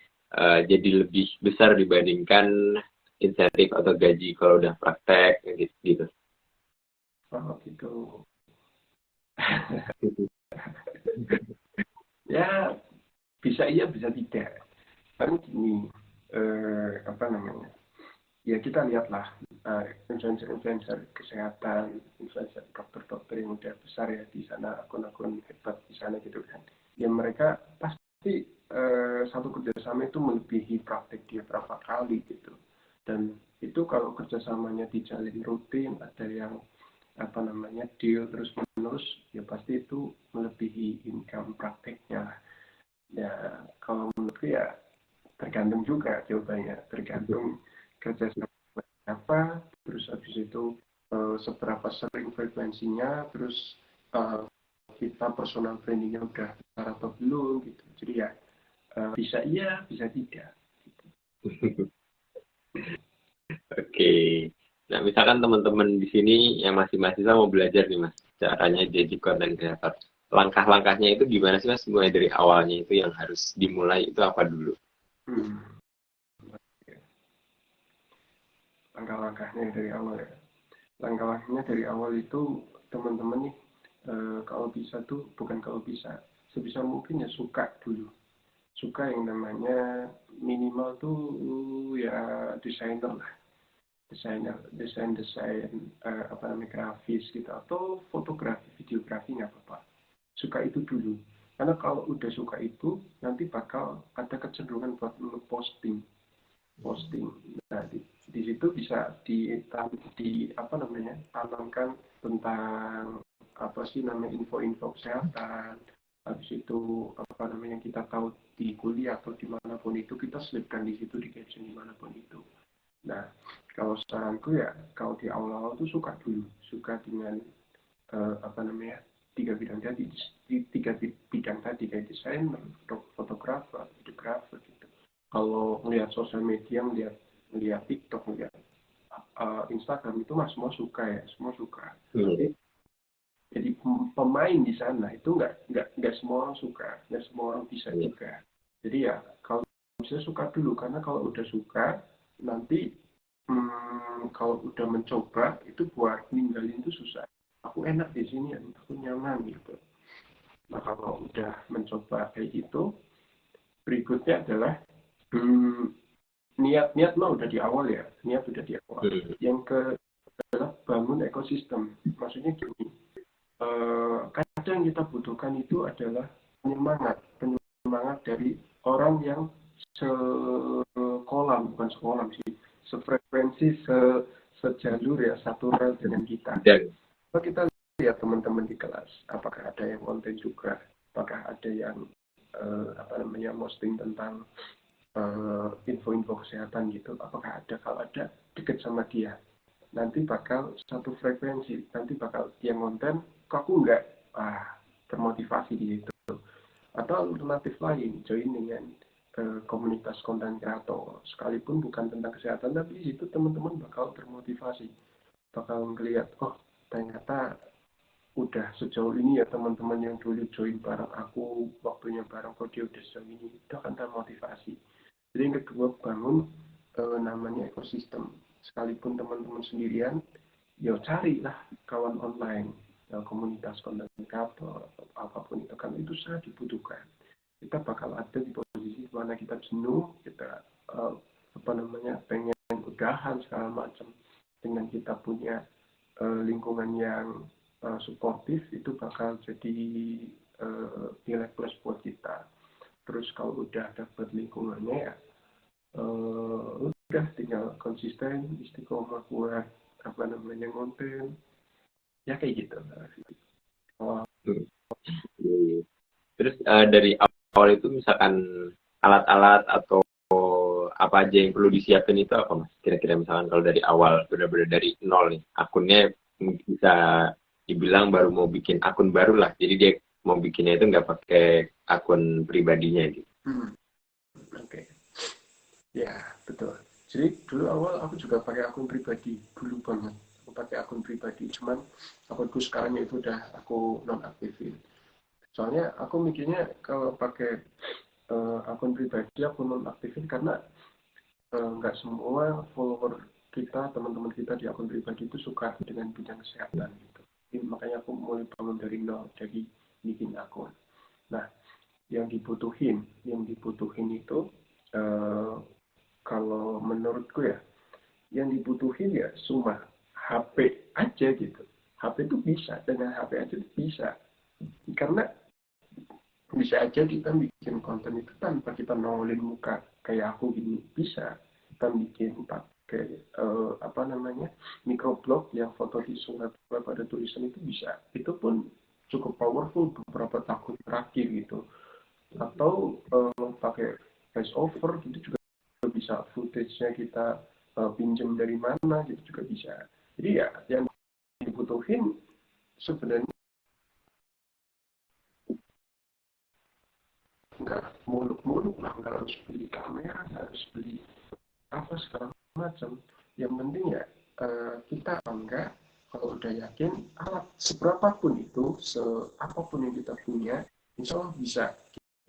jadi lebih besar dibandingkan insentif atau gaji kalau udah praktek gitu. Oh gitu. Ya bisa iya bisa tidak. Kan gini, ya kita lihatlah influencer kesehatan, influencer dokter-dokter yang udah besar ya di sana, akun-akun hebat di sana gitu kan. Ya mereka pasti satu kerjasama itu melebihi praktek dia berapa kali gitu. Dan itu kalau kerjasamanya dijalin rutin, ada yang deal terus menerus, ya pasti itu melebihi income prakteknya. Ya kalau menurutku ya tergantung juga jawabannya, tergantung kerjasama apa, terus habis itu seberapa sering frekuensinya, terus kita personal brandingnya udah besar atau belum gitu. Jadi ya bisa iya, bisa tidak. Gitu. Oke. Nah, misalkan teman-teman di sini yang masih mahasiswa mau belajar nih Mas, caranya jadi konten kreator. Langkah-langkahnya itu gimana sih Mas? Mulai dari awalnya itu yang harus dimulai itu apa dulu? Langkah-langkahnya dari awal ya. Langkah-langkahnya dari awal itu teman-teman nih, kalau bisa tuh, bukan kalau bisa, sebisa mungkin ya suka dulu. Suka yang namanya minimal tuh ya desainer lah. Desain grafis gitu, atau fotografi, videografi nggak apa-apa. Suka itu dulu. Karena kalau udah suka itu, nanti bakal ada kecenderungan buat posting. Nah, di situ bisa tanamkan tentang apa sih namanya info-info kesehatan, habis itu apa namanya kita tahu di kuliah atau dimanapun itu kita selipkan di situ, di caption dimanapun itu. Nah, kalau saranku ya kalau di awal-awal tuh suka dengan apa namanya tiga bidang tadi kayak desainer, fotografer, videografer gitu. Kalau melihat sosial media, melihat TikTok, melihat Instagram itu mah semua suka ya, semua suka. Tapi jadi pemain di sana itu nggak semua orang suka, nggak semua orang bisa juga. Jadi ya kalau bisa suka dulu, karena kalau udah suka nanti kalau udah mencoba itu buat ninggalin itu susah. Aku enak di sini, aku nyaman gitu. Nah kalau udah mencoba kayak gitu, berikutnya adalah niat mah udah di awal ya, niat udah di awal. Yang ke adalah bangun ekosistem. Maksudnya gini, kadang kita butuhkan itu adalah penyemangat dari orang yang sekolam, bukan sekolah sih, sefrekuensi, sejalur ya, satu rel dengan kita. Kalau kita lihat teman-teman di kelas, apakah ada yang konten juga, apakah ada yang apa namanya posting tentang info-info kesehatan gitu, apakah ada, kalau ada deket sama dia, nanti bakal satu frekuensi, nanti bakal dia konten, kok aku enggak, termotivasi di situ. Atau alternatif lain, join dengan komunitas konten kreator, sekalipun bukan tentang kesehatan, tapi di situ teman-teman bakal termotivasi, bakal ngelihat, oh ternyata udah sejauh ini ya teman-teman yang dulu join bareng aku, waktunya bareng kok dia udah sejauh ini, itu akan termotivasi. Jadi yang kedua, bangun namanya ekosistem. Sekalipun teman-teman sendirian, ya carilah kawan online, komunitas konten kreator atau apapun itu, kan itu sangat dibutuhkan. Kita bakal ada di posisi mana kita jenuh, kita apa namanya pengen udahan segala macam. Dengan kita punya lingkungan yang suportif, itu bakal jadi nilai plus buat kita. Terus kalau udah dapat lingkungannya ya udah tinggal konsisten, istiqomah buat apa namanya konten, ya kayak gitu. Oh. Terus dari awal itu misalkan alat-alat atau apa aja yang perlu disiapin itu apa mas? Kira-kira misalkan kalau dari awal benar-benar dari nol nih, akunnya bisa dibilang baru mau bikin akun baru lah, jadi dia mau bikinnya itu nggak pakai akun pribadinya gitu. Oke. Ya, betul. Jadi dulu awal aku juga pakai akun pribadi, dulu banget. Aku pakai akun pribadi, cuman akunku sekarang itu udah aku nonaktifin. Soalnya aku mikirnya kalau pakai akun pribadi aku nonaktifin karena nggak semua follower kita, teman-teman kita di akun pribadi itu suka dengan bidang kesehatan gitu. Jadi, makanya aku mulai bangun dari nol, jadi bikin akun. Nah, yang dibutuhin itu kalau menurutku ya, yang dibutuhin ya cuma HP aja gitu. HP itu bisa, dengan HP aja itu bisa. Karena bisa aja kita bikin konten itu tanpa kita nongolin muka kayak aku gini, bisa. Kita bikin pakai apa namanya microblog yang foto di sungai pada tulisan, itu bisa. Itu pun cukup powerful beberapa tahun terakhir gitu. Atau pakai voice over gitu juga bisa, footage-nya kita pinjam dari mana gitu juga bisa. Jadi ya yang dibutuhin sebenarnya nggak muluk-muluk lah, nggak harus beli kamera, nggak harus beli apa segala macam. Yang penting ya kita enggak, kalau udah yakin alat seberapapun itu, seapapun yang kita punya, insya Allah bisa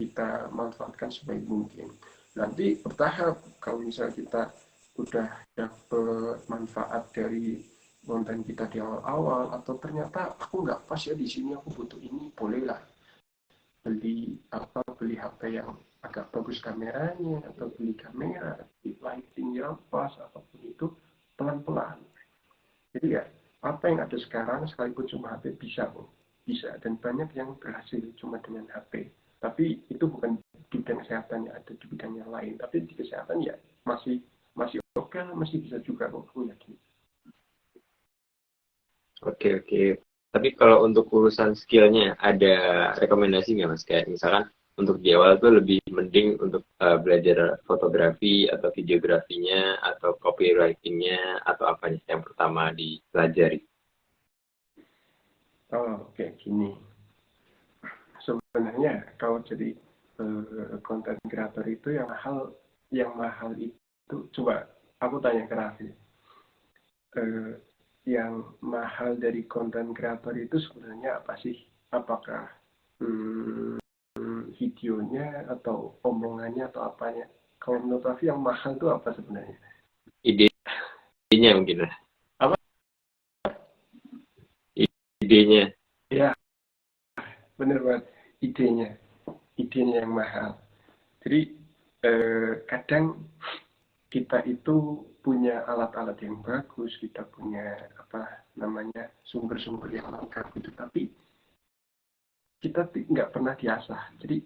kita manfaatkan sebaik mungkin. Nanti bertahap, kalau misalnya kita udah dapet manfaat dari konten kita di awal-awal, atau ternyata aku nggak pas ya di sini, aku butuh ini, bolehlah beli HP yang agak bagus kameranya, atau beli kamera, lighting yang pas, apapun itu pelan-pelan. Jadi ya apa yang ada sekarang sekalipun cuma HP bisa kok, bisa, dan banyak yang berhasil cuma dengan HP. Tapi itu bukan di bidang kesehatannya, ada di bidang yang lain. Tapi di kesehatan ya masih oke, masih bisa juga kok, aku yakin. Oke. Tapi kalau untuk urusan skillnya, ada rekomendasi nggak Mas? Kayak misalkan untuk di awal tuh lebih mending untuk belajar fotografi atau videografinya atau copywritingnya atau apanya yang pertama dipelajari? Oh, oke, gini. Sebenarnya kalau jadi konten kreator itu yang mahal itu coba aku tanya ke Raffi. Eh, yang mahal dari konten kreator itu sebenarnya apa sih? Apakah hmm, videonya atau omongannya atau apanya? Kalau menurut Raffi yang mahal itu apa sebenarnya? Idenya mungkin lah. Apa? Idenya. Ya, bener banget. Idenya. Idenya yang mahal. Jadi kadang kita itu punya alat-alat yang bagus, kita punya apa namanya sumber-sumber yang lengkap gitu, tapi kita nggak pernah diasah. Jadi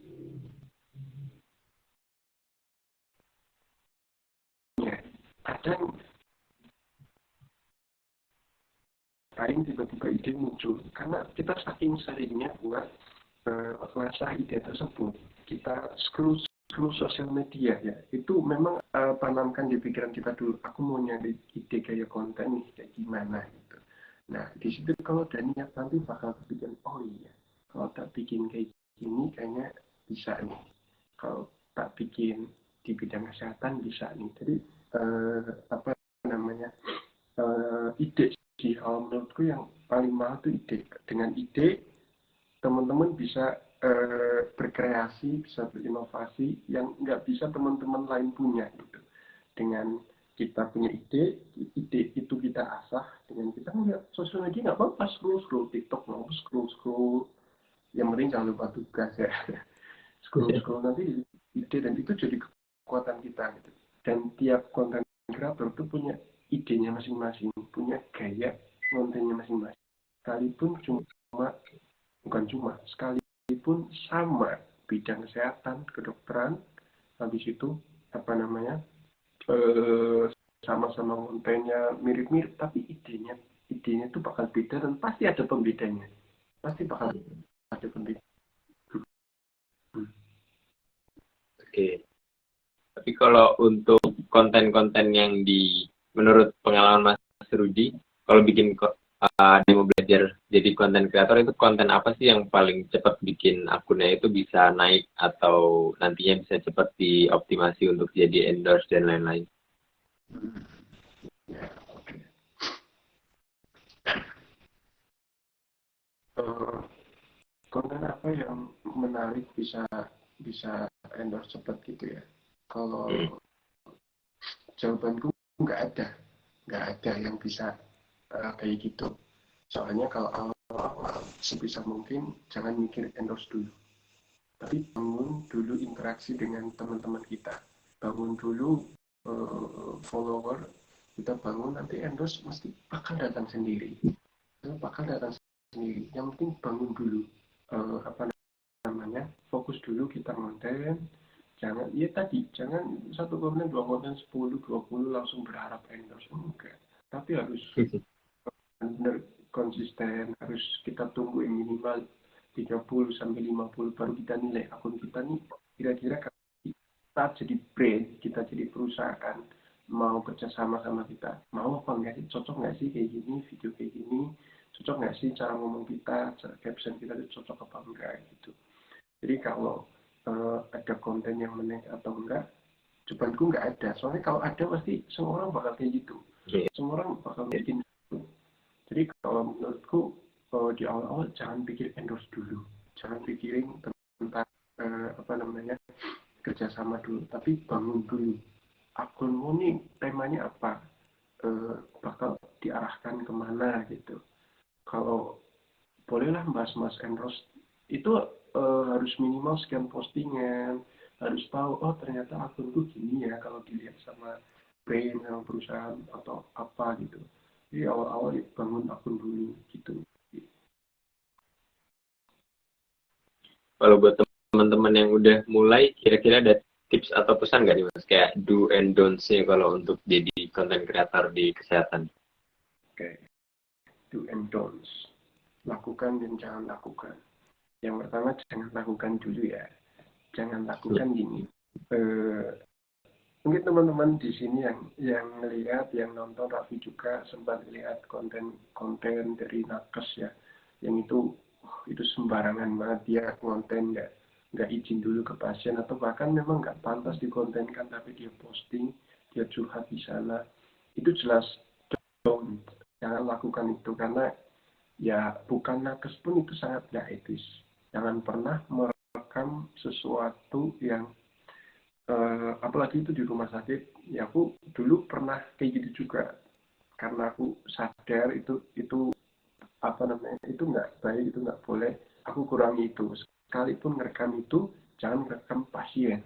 ya, kadang paling tiba-tiba ide muncul karena kita saking seringnya buat mengasah ide tersebut. Kita scroll sosial media ya, itu memang tanamkan di pikiran kita dulu. Aku mau nyari ide kayak konten nih, kayak gimana gitu. Nah di situ kalau udah niat nanti bakal kepikiran, oh iya, kalau tak bikin kayak gini kayaknya bisa nih. Kalau tak bikin di bidang kesehatan bisa nih. Jadi apa namanya ide sih, kalau menurutku yang paling mahal itu ide. Dengan ide teman-teman bisa berkreasi, bisa berinovasi yang nggak bisa teman-teman lain punya gitu. Dengan kita punya ide, ide itu kita asah dengan kita ngeliat sosial media nggak apa-apa, scroll TikTok, nggak apa scroll, yang penting jangan lupa tugas ya. Scroll nanti ide dan itu jadi kekuatan kita gitu. Dan tiap konten kreator itu punya idenya masing-masing, punya gaya kontennya masing-masing. Sekalipun bukan cuma, sekalipun sama bidang kesehatan, kedokteran, habis itu apa namanya eh, sama-sama kontennya mirip-mirip, tapi idenya itu bakal beda dan pasti ada pembedanya, pasti bakal ada pembeda. Oke. Tapi kalau untuk konten-konten yang menurut pengalaman Mas Rudi, kalau bikin ada yang mau belajar jadi konten kreator itu konten apa sih yang paling cepat bikin akunnya itu bisa naik atau nantinya bisa cepat dioptimasi untuk jadi endorse dan lain-lain? Ya, oke. Eh, konten apa yang menarik bisa bisa endorse cepat gitu ya? Hmm. Kalau jawabanku nggak ada yang bisa kayak gitu. Soalnya kalau awal-awal sebisa mungkin jangan mikir endorse dulu, tapi bangun dulu interaksi dengan teman-teman kita, bangun dulu follower kita, bangun nanti endorse mesti bakal datang sendiri, yang penting bangun dulu apa namanya fokus dulu kita konten. Jangan satu konten, dua konten, 10 20 langsung berharap endorse, enggak, tapi harus benar konsisten, harus kita tunggu yang minimal 30 sampai 50 baru kita nilai akun kita nih kira-kira kita jadi brand, kita jadi perusahaan mau kerja sama sama kita, mau apa enggak sih, cocok nggak sih kayak gini, video kayak gini, cocok nggak sih cara ngomong kita, cara caption kita itu cocok apa enggak gitu. Jadi kalau ada konten yang menarik atau enggak, jawabanku nggak ada. Soalnya kalau ada pasti semua orang bakal kayak gitu. Yeah. Semua orang bakal bikin itu. Jadi kalau menurutku di awal-awal jangan pikir endorse dulu. Jangan pikirin tentang apa namanya kerjasama dulu. Tapi bangun dulu. Akunmu nih temanya apa? Bakal diarahkan kemana gitu. Kalau bolehlah bahas-bahas endorse itu harus minimal sekian postingan, harus tahu oh ternyata akun tuh gini ya kalau dilihat sama brand sama perusahaan atau apa gitu. Jadi awal-awal ya bangun akun dulu gitu. Kalau buat teman-teman yang udah mulai, kira-kira ada tips atau pesan nggak nih Mas? Kayak do and don't-nya kalau untuk jadi content creator di kesehatan. Oke, do and don'ts. lakukan dan jangan lakukan. Yang pertama, jangan lakukan dulu ya. Jangan lakukan gini. Mungkin teman-teman di sini yang melihat, yang nonton Raffi juga sempat lihat konten dari nakes ya, yang itu sembarangan banget, dia konten nggak izin dulu ke pasien, atau bahkan memang nggak pantas dikontenkan tapi dia posting, dia curhat di sana. Itu jelas don't, jangan lakukan itu, karena ya bukan nakes pun itu sangat nggak etis. Jangan pernah merekam sesuatu yang apalagi itu di rumah sakit. Ya aku dulu pernah kayak gitu juga, karena aku sadar itu apa namanya, itu nggak baik, itu nggak boleh. Aku kurangi itu. Sekalipun merekam itu, jangan merekam pasien,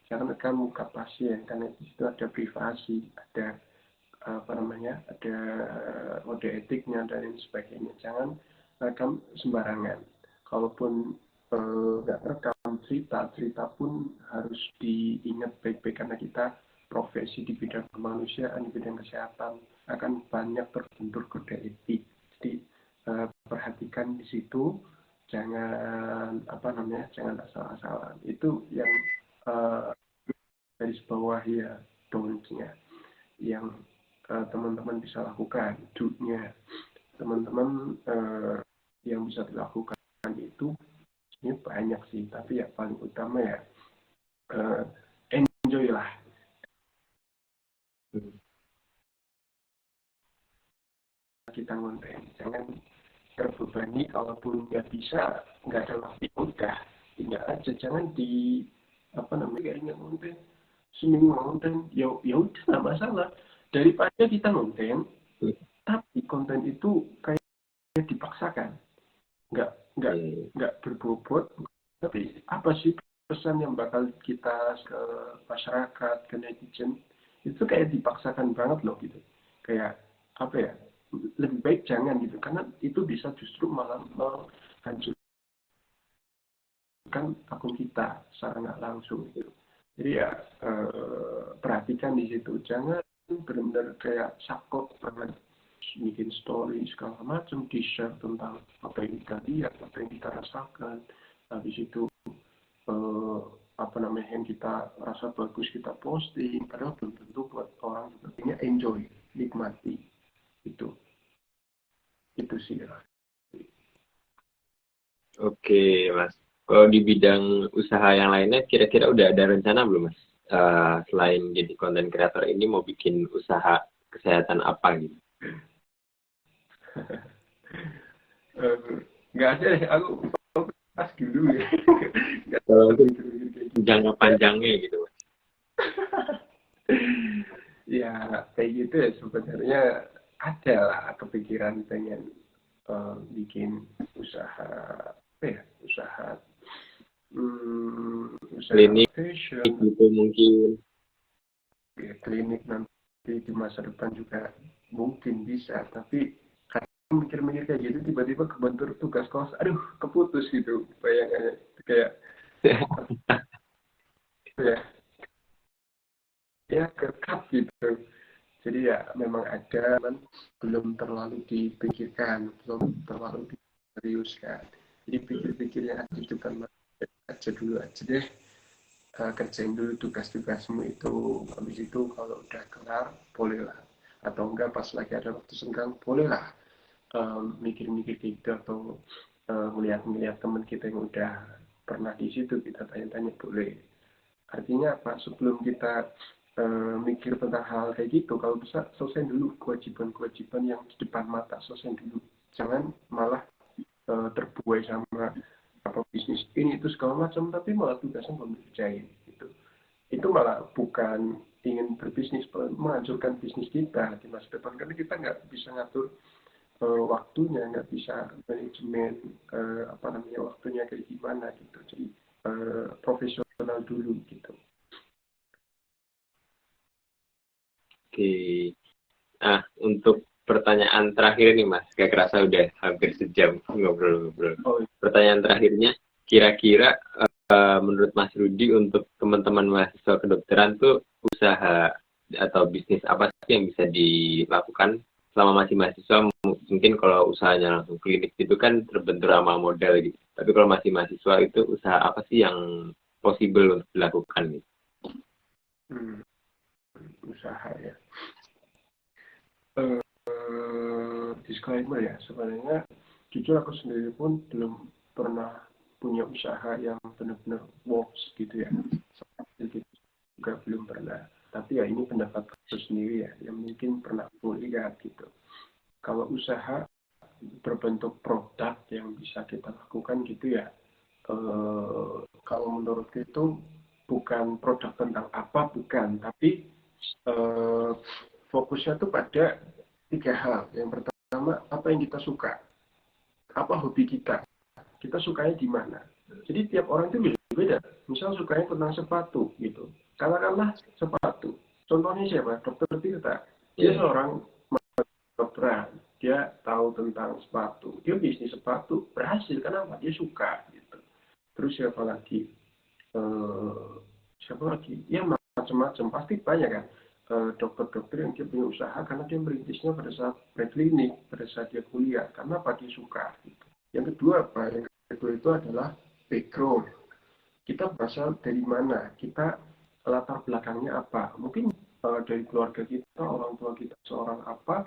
jangan merekam muka pasien, karena di situ ada privasi, ada apa namanya, ada kode etiknya dan lain sebagainya. Jangan rekam sembarangan. Kalaupun nggak rekam cerita pun harus diingat baik-baik, karena kita profesi di bidang kemanusiaan, di bidang kesehatan akan banyak terbentur kode etik. Jadi perhatikan di situ, jangan apa namanya, jangan asal-asalan. Itu yang garis bawah ya, don't-nya yang teman-teman bisa lakukan. Do-nya teman-teman yang bisa dilakukan itu ini banyak sih, tapi ya paling utama ya enjoy lah. Kita konten, jangan terbebani. Kalaupun nggak bisa, nggak ada waktu, udah tinggal aja. Jangan di apa namanya, kayak nggak konten seminggu konten, ya udah nggak masalah, daripada kita konten tapi konten itu kayak dipaksakan, nggak nggak nggak berbobot. Tapi apa sih pesan yang bakal kita ke masyarakat, ke netizen, itu kayak dipaksakan banget loh gitu. Kayak apa ya, lebih baik jangan gitu, karena itu bisa justru malah menghancurkan akun kita secara nggak langsung gitu. Jadi ya perhatikan di situ, jangan benar-benar kayak sakok banget bikin story segala macam, di-share tentang apa yang kita lihat, apa yang kita rasakan. Habis itu apa namanya, yang kita rasa bagus kita posting, padahal belum tentu buat orang sepertinya enjoy, nikmati. Itu sih ya. Oke, Mas. Kalau di bidang usaha yang lainnya, kira-kira udah ada rencana belum, Mas? Selain jadi konten kreator ini, mau bikin usaha kesehatan apa gitu? Nggak ada ya, aku pas dulu ya. Kalau mungkin jangka panjangnya gitu, Mas. Ya kayak gitu ya, sebenarnya ada lah kepikiran pengen bikin usaha apa ya, usaha Klinik fashion gitu mungkin. ya, klinik nanti di masa depan juga mungkin bisa, tapi kadang mikir-mikir kayak gitu tiba-tiba kebentur tugas kos, aduh keputus gitu bayangannya, kayak ya ya kekat gitu. Jadi ya memang ada, belum terlalu dipikirkan, belum terlalu diseriuskan. Jadi pikir-pikirnya aja itu kan aja dulu aja deh. Kerjain dulu tugas-tugasmu itu. Habis itu kalau udah kelar, bolehlah. Atau enggak pas lagi ada waktu senggang, bolehlah mikir-mikir gitu, atau melihat-melihat teman kita yang udah pernah di situ, kita tanya-tanya, boleh. Artinya apa? Sebelum kita mikir tentang hal kayak gitu, kalau bisa selesai dulu kewajiban-kewajiban yang di depan mata, selesai dulu. Jangan malah terbuai sama apa bisnis ini itu segala macam, tapi malah tugasnya belum dikerjain gitu. Itu malah bukan ingin berbisnis, menghancurkan bisnis kita di masa depan, karena kita nggak bisa ngatur waktunya, nggak bisa manajemen apa namanya, waktunya kayak gimana gitu. Jadi profesional dulu gitu. Oke. Nah, untuk pertanyaan terakhir nih, Mas. Gak kerasa udah hampir sejam ngobrol-ngobrol. Oh, Pertanyaan terakhirnya, kira-kira menurut Mas Rudi, untuk teman-teman mahasiswa kedokteran tuh usaha atau bisnis apa sih yang bisa dilakukan selama masih mahasiswa mungkin kalau usahanya langsung klinik itu kan terbentur sama modal gitu. Tapi kalau masih mahasiswa itu usaha apa sih yang possible untuk dilakukan gitu? Usaha ya. Disclaimer ya, sebenarnya jujur aku sendiri pun belum pernah punya usaha yang benar-benar works gitu ya. Jadi juga belum pernah. Tapi ya ini pendapat aku sendiri ya, yang mungkin pernah aku lihat gitu. Kalau usaha berbentuk produk yang bisa kita lakukan gitu ya, kalau menurutku itu bukan produk tentang apa, bukan, tapi fokusnya tuh pada 3 hal. Yang pertama, apa yang kita suka, apa hobi kita sukanya di mana. Jadi tiap orang itu beda-beda. Misal sukanya tentang sepatu gitu, katakanlah sepatu. Contohnya siapa? Dokter Tirta. Dia seorang kedokteran, dia tahu tentang sepatu, dia bisnis sepatu, berhasil. Kenapa? Dia suka gitu. Terus siapa lagi ya, macam-macam, pasti banyak kan dokter-dokter yang dia punya usaha karena dia merintisnya pada saat preklinik, pada saat dia kuliah, karena apa, dia suka gitu. Yang kedua apa? Yang kedua itu adalah background. Kita berasal dari mana, kita latar belakangnya apa, mungkin dari keluarga kita, orang tua kita seorang apa,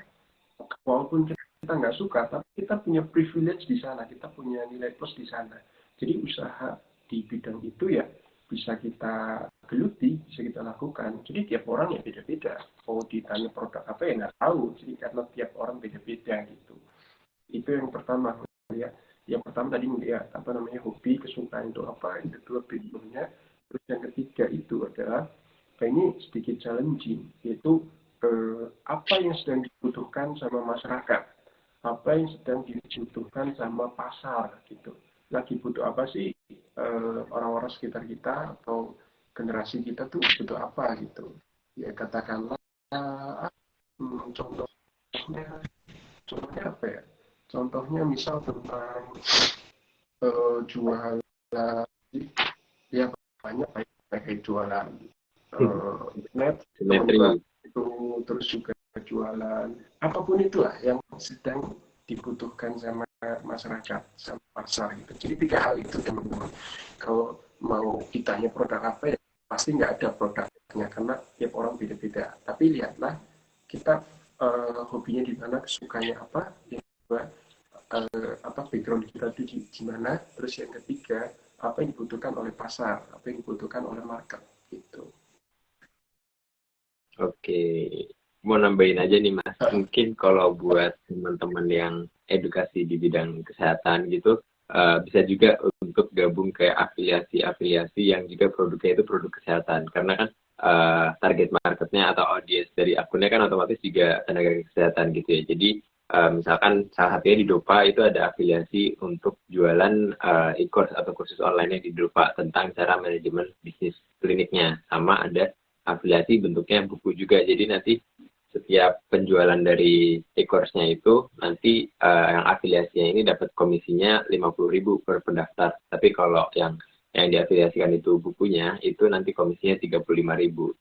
walaupun kita nggak suka, tapi kita punya privilege di sana, kita punya nilai plus di sana. Jadi usaha di bidang itu ya bisa kita geluti, bisa kita lakukan. Jadi tiap orang ya beda-beda. Mau ditanya produk apa ya nggak tahu. Jadi karena tiap orang beda-beda gitu. Itu yang pertama ya. Yang pertama tadi melihat apa namanya hobi, kesukaan itu apa. Yang kedua backgroundnya. Terus yang ketiga itu adalah ini sedikit challenging, yaitu apa yang sedang dibutuhkan sama masyarakat, apa yang sedang dibutuhkan sama pasar gitu. Lagi butuh apa sih orang-orang sekitar kita atau generasi kita tuh butuh apa gitu. Ya katakanlah contohnya contohnya apa ya? Contohnya misal tentang jualan, ya banyak kayak jualan internet, teman-teman itu, terus juga jualan apapun itulah yang sedang dibutuhkan sama masyarakat, sama pasar gitu. Jadi 3 hal itu teman-teman. Kalau mau ditanya produk apa ya pasti nggak ada produknya karena tiap orang beda-beda. Tapi lihatlah kita hobinya di mana, kesukanya apa, yang kedua apa background kita itu di mana, terus yang ketiga apa yang dibutuhkan oleh pasar, apa yang dibutuhkan oleh market gitu. Oke, mau nambahin aja nih Mas. Mungkin kalau buat teman-teman yang edukasi di bidang kesehatan gitu, bisa juga untuk gabung ke afiliasi-afiliasi yang juga produknya itu produk kesehatan. Karena kan target marketnya atau audiens dari akunnya kan otomatis juga tenaga kesehatan gitu ya. Jadi misalkan salah satunya di Dopa itu ada afiliasi untuk jualan e-course atau kursus online di Dopa tentang cara manajemen bisnis kliniknya. Sama ada afiliasi bentuknya buku juga. Jadi nanti setiap penjualan dari e-course-nya itu nanti yang afiliasinya ini dapat komisinya 50.000 per pendaftar. Tapi kalau yang diafiliasikan itu bukunya itu nanti komisinya 35.000.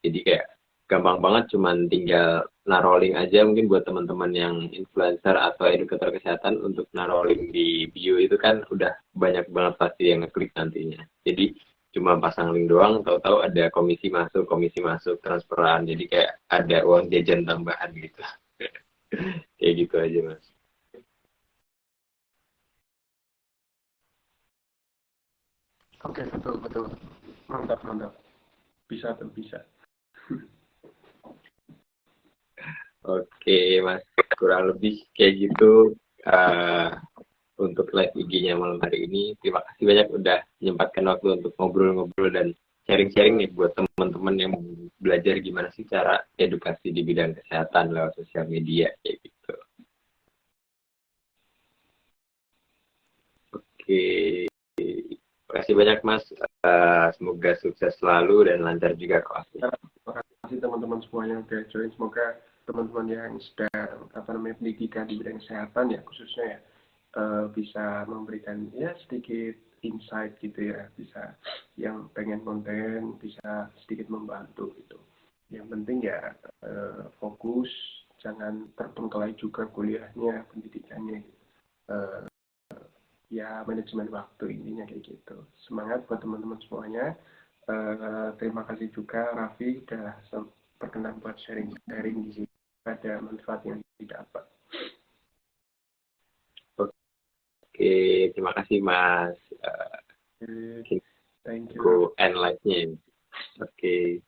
Jadi kayak gampang banget, cuman tinggal naruh link aja mungkin buat teman-teman yang influencer atau edukator kesehatan untuk naruh link di bio itu kan udah banyak banget pasti yang ngeklik nantinya. Jadi cuma pasang link doang, tahu-tahu ada komisi masuk transferan, jadi kayak ada uang jajan tambahan gitu. Kayak gitu aja Mas. Oke, betul betul, mantap mantap, bisa tuh bisa. Oke Mas, kurang lebih kayak gitu uh, untuk live IG-nya malam hari ini. Terima kasih banyak udah menyempatkan waktu untuk ngobrol-ngobrol dan sharing-sharing nih buat teman-teman yang belajar gimana sih cara edukasi di bidang kesehatan lewat sosial media kayak gitu. Oke, terima kasih banyak Mas. Semoga sukses selalu dan lancar juga kelasnya. Terima kasih teman-teman semuanya yang udah join. Semoga teman-teman yang sedang pendidikan di bidang kesehatan ya khususnya ya bisa memberikan ya sedikit insight gitu ya, bisa yang pengen konten bisa sedikit membantu gitu. Yang penting ya fokus, jangan terbengkalai juga kuliahnya, pendidikannya. Ya manajemen waktu intinya kayak gitu. Semangat buat teman-teman semuanya. Terima kasih juga Raffi udah berkenan buat sharing-sharing di sini. Ada manfaat yang didapat. Oke, terima kasih Mas. Thank you. Go end live-nya. Oke.